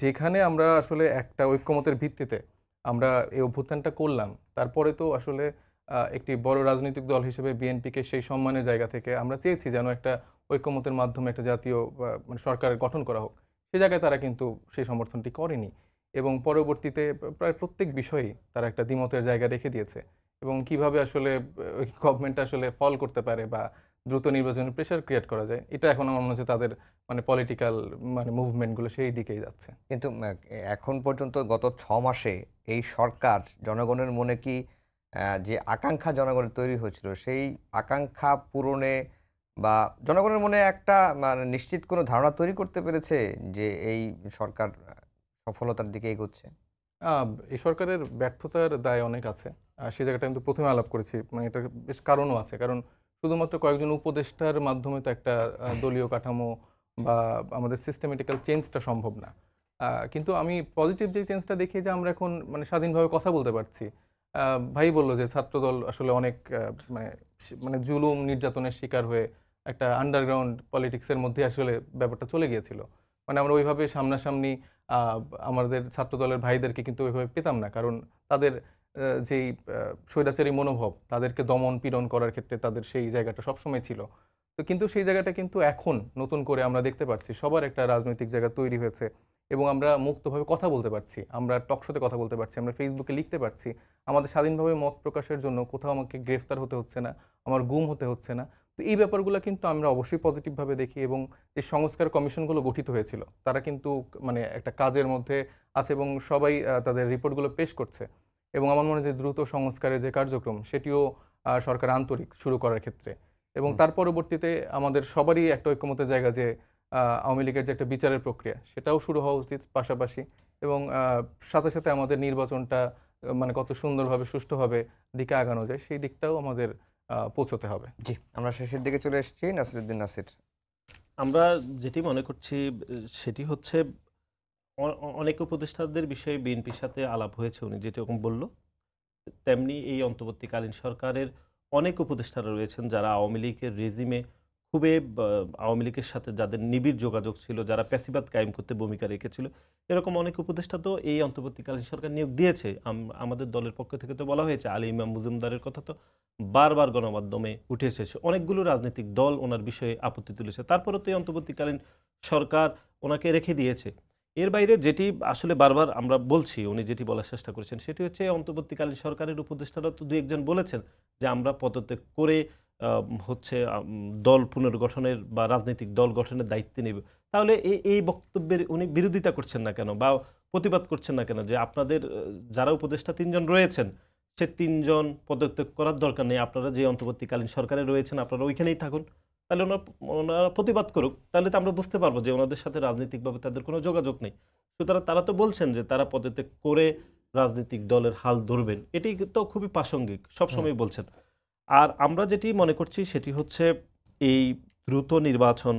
যেখানে আমরা আসলে একটা ঐক্যমতের ভিত্তিতে আমরা এই অভ্যুত্থানটা করলাম, তারপরে তো আসলে একটি বড় রাজনৈতিক দল হিসেবে বিএনপিকে সেই সম্মানের জায়গা থেকে আমরা চেয়েছি যেন একটা ঐক্যমতের মাধ্যমে একটা জাতীয় মানে সরকার গঠন করা হোক। সে জায়গায় তারা কিন্তু সেই সমর্থনটি করেনি, এবং পরবর্তীতে প্রায় প্রত্যেক বিষয়েই তারা একটা দ্বিমতের জায়গা রেখে দিয়েছে। এবং কিভাবে আসলে ওই গভর্নমেন্ট আসলে ফল করতে পারে বা দ্রুত নির্বাচনের প্রেশার ক্রিয়েট করা যায়, এটা এখন আমার মনে হচ্ছে তাদের মানে পলিটিক্যাল মানে মুভমেন্টগুলো সেই দিকেই যাচ্ছে। কিন্তু এখন পর্যন্ত গত 6 মাসে এই সরকার জনগণের মনে কি যে আকাঙ্ক্ষা জনগণের তৈরি হয়েছিল সেই আকাঙ্ক্ষা পূরণে বা জনগণের মনে একটা মানে নিশ্চিত কোনো ধারণা তৈরি করতে পেরেছে যে এই সরকার সফলতার দিকে এগোচ্ছে? এই সরকারের ব্যর্থতার দায় অনেক আছে। সেই জায়গাটা আমি তো প্রথমে আলাপ করেছি, মানে এটার বেশ কারণও আছে। কারণ শুধুমাত্র কয়েকজন উপদেষ্টার মাধ্যমে তো একটা দলীয় কাঠামো বা আমাদের সিস্টেমেটিক্যাল চেঞ্জটা সম্ভব না। কিন্তু আমি পজিটিভ যে চেঞ্জটা দেখি যে আমরা এখন মানে স্বাধীনভাবে কথা বলতে পারছি। ভাই বলল যে ছাত্রদল আসলে অনেক মানে মানে জুলুম নির্যাতনের শিকার হয়ে একটা আন্ডারগ্রাউন্ড পলিটিক্সের মধ্যে আসলে ব্যাপারটা চলে গিয়েছিল। মানে আমরা ওইভাবে সামনাসামনি আ আমাদের ছাত্রদলের ভাইদেরকে কিন্তু ওইভাবে পেতাম না। কারণ তাদের যেই স্বৈরাচারী মনোভাব, তাদেরকে দমন পীড়ন করার ক্ষেত্রে তাদের সেই জায়গাটা সবসময় ছিল। তো কিন্তু সেই জায়গাটা কিন্তু এখন নতুন করে আমরা দেখতে পাচ্ছি সবার একটা রাজনৈতিক জায়গা তৈরি হয়েছে, এবং আমরা মুক্তভাবে কথা বলতে পারছি। আমরা টকশোতে কথা বলতে পারছি, আমরা ফেসবুকে লিখতে পারছি। আমাদের স্বাধীনভাবে মত প্রকাশের জন্য কোথাও আমাকে গ্রেফতার হতে হচ্ছে না, আমার গুম হতে হচ্ছে না। তো এই ব্যাপারগুলো কিন্তু আমরা অবশ্যই পজিটিভভাবে দেখি, এবং যে সংস্কার কমিশনগুলো গঠিত হয়েছিল তারা কিন্তু মানে একটা কাজের মধ্যে আছে, এবং সবাই তাদের রিপোর্টগুলো পেশ করছে। এবং আমার মনে হয় যে দ্রুত সংস্কারের যে কার্যক্রম সেটিও সরকার আন্তরিক শুরু করার ক্ষেত্রে। এবং তার পরবর্তীতে আমাদের সবারই একটা ঐক্যমতের জায়গা যে আওয়ামী লীগের যে একটা বিচারের প্রক্রিয়া সেটাও শুরু হওয়া উচিত পাশাপাশি, এবং সাথে সাথে আমাদের নির্বাচনটা মানে কত সুন্দরভাবে সুষ্ঠুভাবে দিকে আগানো যায় সেই দিকটাও আমাদের পৌঁছতে হবে। জি, আমরা শেষের দিকে চলে এসেছি। নাসিরউদ্দিন নাসির। আমরা যেটি মনে করছি সেটি হচ্ছে অনেক উপদেষ্টাদের বিষয়ে বিএনপির সাথে আলাপ হয়েছে, উনি যেরকম বলল তেমনি এই অন্তর্বর্তীকালীন সরকারের অনেক উপদেষ্টারা রয়েছেন যারা আওয়ামী লীগের রেজিমে খুবই আওয়ামী লীগের সাথে যাদের নিবিড় যোগাযোগ ছিল, যারা প্যাসিবাদ কায়েম করতে ভূমিকা রেখেছিল, এরকম অনেক উপদেষ্টা তো এই অন্তর্বর্তীকালীন সরকার নিয়োগ দিয়েছে। আমাদের দলের পক্ষ থেকে তো বলা হয়েছে, আলী ইমাম মজুমদারের কথা তো বারবার গণমাধ্যমে উঠে এসেছে। অনেকগুলো রাজনৈতিক দল ওনার বিষয়ে আপত্তি তুলেছে, তারপরে তো এই অন্তর্বর্তীকালীন সরকার ওনাকে রেখে দিয়েছে। এর বাইরে যেটি আসলে বারবার আমরা বলছি, উনি যেটি বলার চেষ্টা করেছেন সেটি হচ্ছে অন্তর্বর্তীকালীন সরকারের উপদেষ্টারা তো দু একজন বলেছেন যে আমরা পদত্যাগ করে হচ্ছে দল পুনর্গঠনের বা রাজনৈতিক দল গঠনের দায়িত্ব নেব। তাহলে এই বক্তব্যের উনি বিরোধিতা করছেন না কেন বা প্রতিবাদ করছেন না কেন যে আপনাদের যারা উপদেষ্টা ৩ জন রয়েছেন সে ৩ জন পদত্যাগ করার দরকার নেই, আপনারা যে অন্তর্বর্তীকালীন সরকারে রয়েছেন আপনারা ওইখানেই থাকুন। তাহলে ওনারা প্রতিবাদ করুক, তাহলে তো আমরা বুঝতে পারবো যে ওনাদের সাথে রাজনৈতিকভাবে তাদের কোনো যোগাযোগ নেই। সুতরাং তারা তো বলছেন যে তারা পদত্যাগ করে রাজনৈতিক দলের হাল ধরবেন, এটি তো খুবই প্রাসঙ্গিক, সবসময় বলছেন। আর আমরা যেটি মনে করছি সেটি হচ্ছে এই দ্রুত নির্বাচন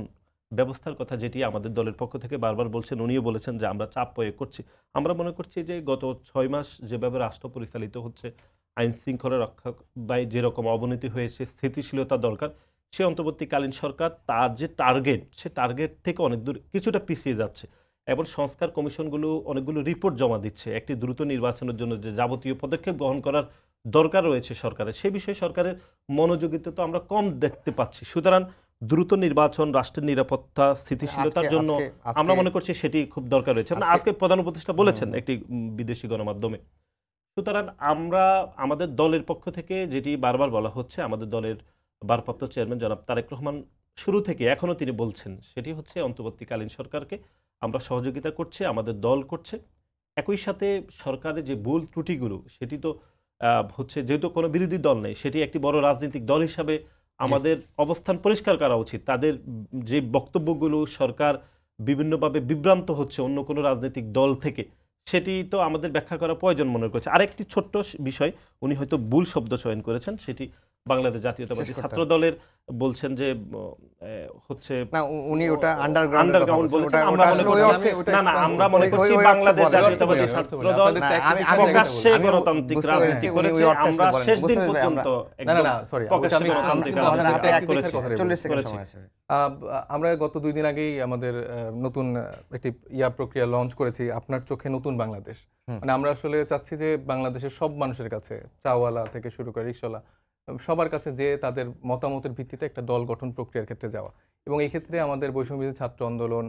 ব্যবস্থার কথা যেটি আমাদের দলের পক্ষ থেকে বারবার বলছেন, উনিও বলেছেন যে আমরা চাপ প্রয়োগ করছি। আমরা মনে করছি যে গত ৬ মাস যেভাবে রাষ্ট্র পরিচালিত হচ্ছে, আইন শৃঙ্খলা রক্ষা বা যেরকম অবনতি হয়েছে, স্থিতিশীলতা দরকার, সে অন্তর্বর্তীকালীন সরকার তার যে টার্গেট সে টার্গেট থেকে অনেক দূর কিছুটা পিছিয়ে যাচ্ছে। এবং সংস্কার কমিশনগুলো অনেকগুলো রিপোর্ট জমা দিচ্ছে একটি দ্রুত নির্বাচনের জন্য যে যাবতীয় পদক্ষেপ গ্রহণ করার দরকার রয়েছে সরকারের, সেই বিষয়ে সরকারের মনোযোগিতা তো আমরা কম দেখতে পাচ্ছি। সুতরাং দ্রুত নির্বাচন, রাষ্ট্রের নিরাপত্তা, স্থিতিশীলতার জন্য আমরা মনে করছি সেটি খুব দরকার রয়েছে। আজকে প্রধান উপদেষ্টা বলেছেন একটি বিদেশি গণমাধ্যমে। সুতরাং আমরা আমাদের দলের পক্ষ থেকে যেটি বারবার বলা হচ্ছে, আমাদের দলের ভারপ্রাপ্ত চেয়ারম্যান জনাব তারেক রহমান শুরু থেকে এখনও তিনি বলছেন, সেটি হচ্ছে অন্তর্বর্তীকালীন সরকারকে আমরা সহযোগিতা করছি, আমাদের দল করছে। একই সাথে সরকারের যে ভুল ত্রুটিগুলো সেটি তো হচ্ছে, যেহেতু কোনো বিরোধী দল নেই, সেটি একটি বড় রাজনৈতিক দল হিসাবে আমাদের অবস্থান পরিষ্কার করা উচিত। তাদের যে বক্তব্যগুলো সরকার বিভিন্নভাবে বিভ্রান্ত হচ্ছে অন্য কোনো রাজনৈতিক দল থেকে, সেটি তো আমাদের ব্যাখ্যা করা প্রয়োজন মনে করছে। আরেকটি ছোট্ট বিষয়, উনি হয়তো ভুল শব্দ চয়ন করেছেন, সেটি বাংলাদেশ জাতীয়তাবাদী শেষ করতে ছাত্র দলের বলছেন যে হচ্ছে না উনি ওটা আন্ডারগ্রাউন্ড বলেছেন, আমরা মনে করছি না না আমরা মনে করছি বাংলাদেশ জাতীয়তাবাদী ছাত্র দল প্রকাশ্যে গণতান্ত্রিক রাজনীতি করেছে, আমরা শেষ দিন পর্যন্ত না সরি প্রকাশ্যে গণতান্ত্রিক রাজনীতি করেছি। আমরা গত 2 দিন আগেই আমাদের নতুন একটি প্রক্রিয়া লঞ্চ করেছি, আপনার চোখে নতুন বাংলাদেশ। মানে আমরা আসলে চাচ্ছি যে বাংলাদেশের সব মানুষের কাছে, চাওয়ালা থেকে শুরু করে রিকশাওয়ালা, সবার কাছে যে তাদের মতামতের ভিত্তিতে একটা দল গঠন প্রক্রিয়ার ক্ষেত্রে যাওয়া। এবং এই ক্ষেত্রে আমাদের বৈষম্যবিরোধী ছাত্র আন্দোলন,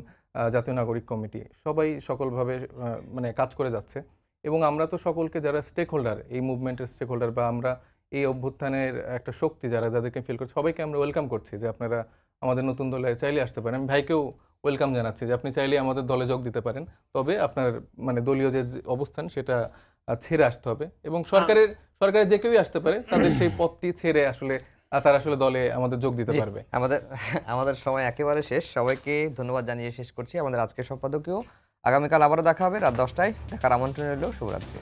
জাতীয় নাগরিক কমিটি সবাই সকলভাবে মানে কাজ করে যাচ্ছে। এবং আমরা তো সকলকে যারা স্টেক হোল্ডার, এই মুভমেন্টের স্টেক হোল্ডার বা আমরা এই অভ্যুত্থানের একটা শক্তি যাদেরকে ফিল করছি, সবাইকে আমরা ওয়েলকাম করছি যে আপনারা আমাদের নতুন দলে চাইলে আসতে পারেন। আমি ভাইকেও ওয়েলকাম জানাচ্ছি যে আপনি চাইলে আমাদের দলে যোগ দিতে পারেন, তবে আপনার মানে দলীয় যে অবস্থান সেটা ছেড়ে আসতে হবে। এবং সরকারের যে কেউই আসতে পারে, তাদের সেই পথটি ছেড়ে আসলে তারা আসলে দলে আমাদের যোগ দিতে পারবে। আমাদের সময় একেবারে শেষ। সবাইকে ধন্যবাদ জানিয়ে শেষ করছি আমাদের আজকের সম্পাদকীয়। আগামীকাল আবারও দেখা হবে রাত 10টায়। দেখার আমন্ত্রণ রইল। শুভরাত্রি।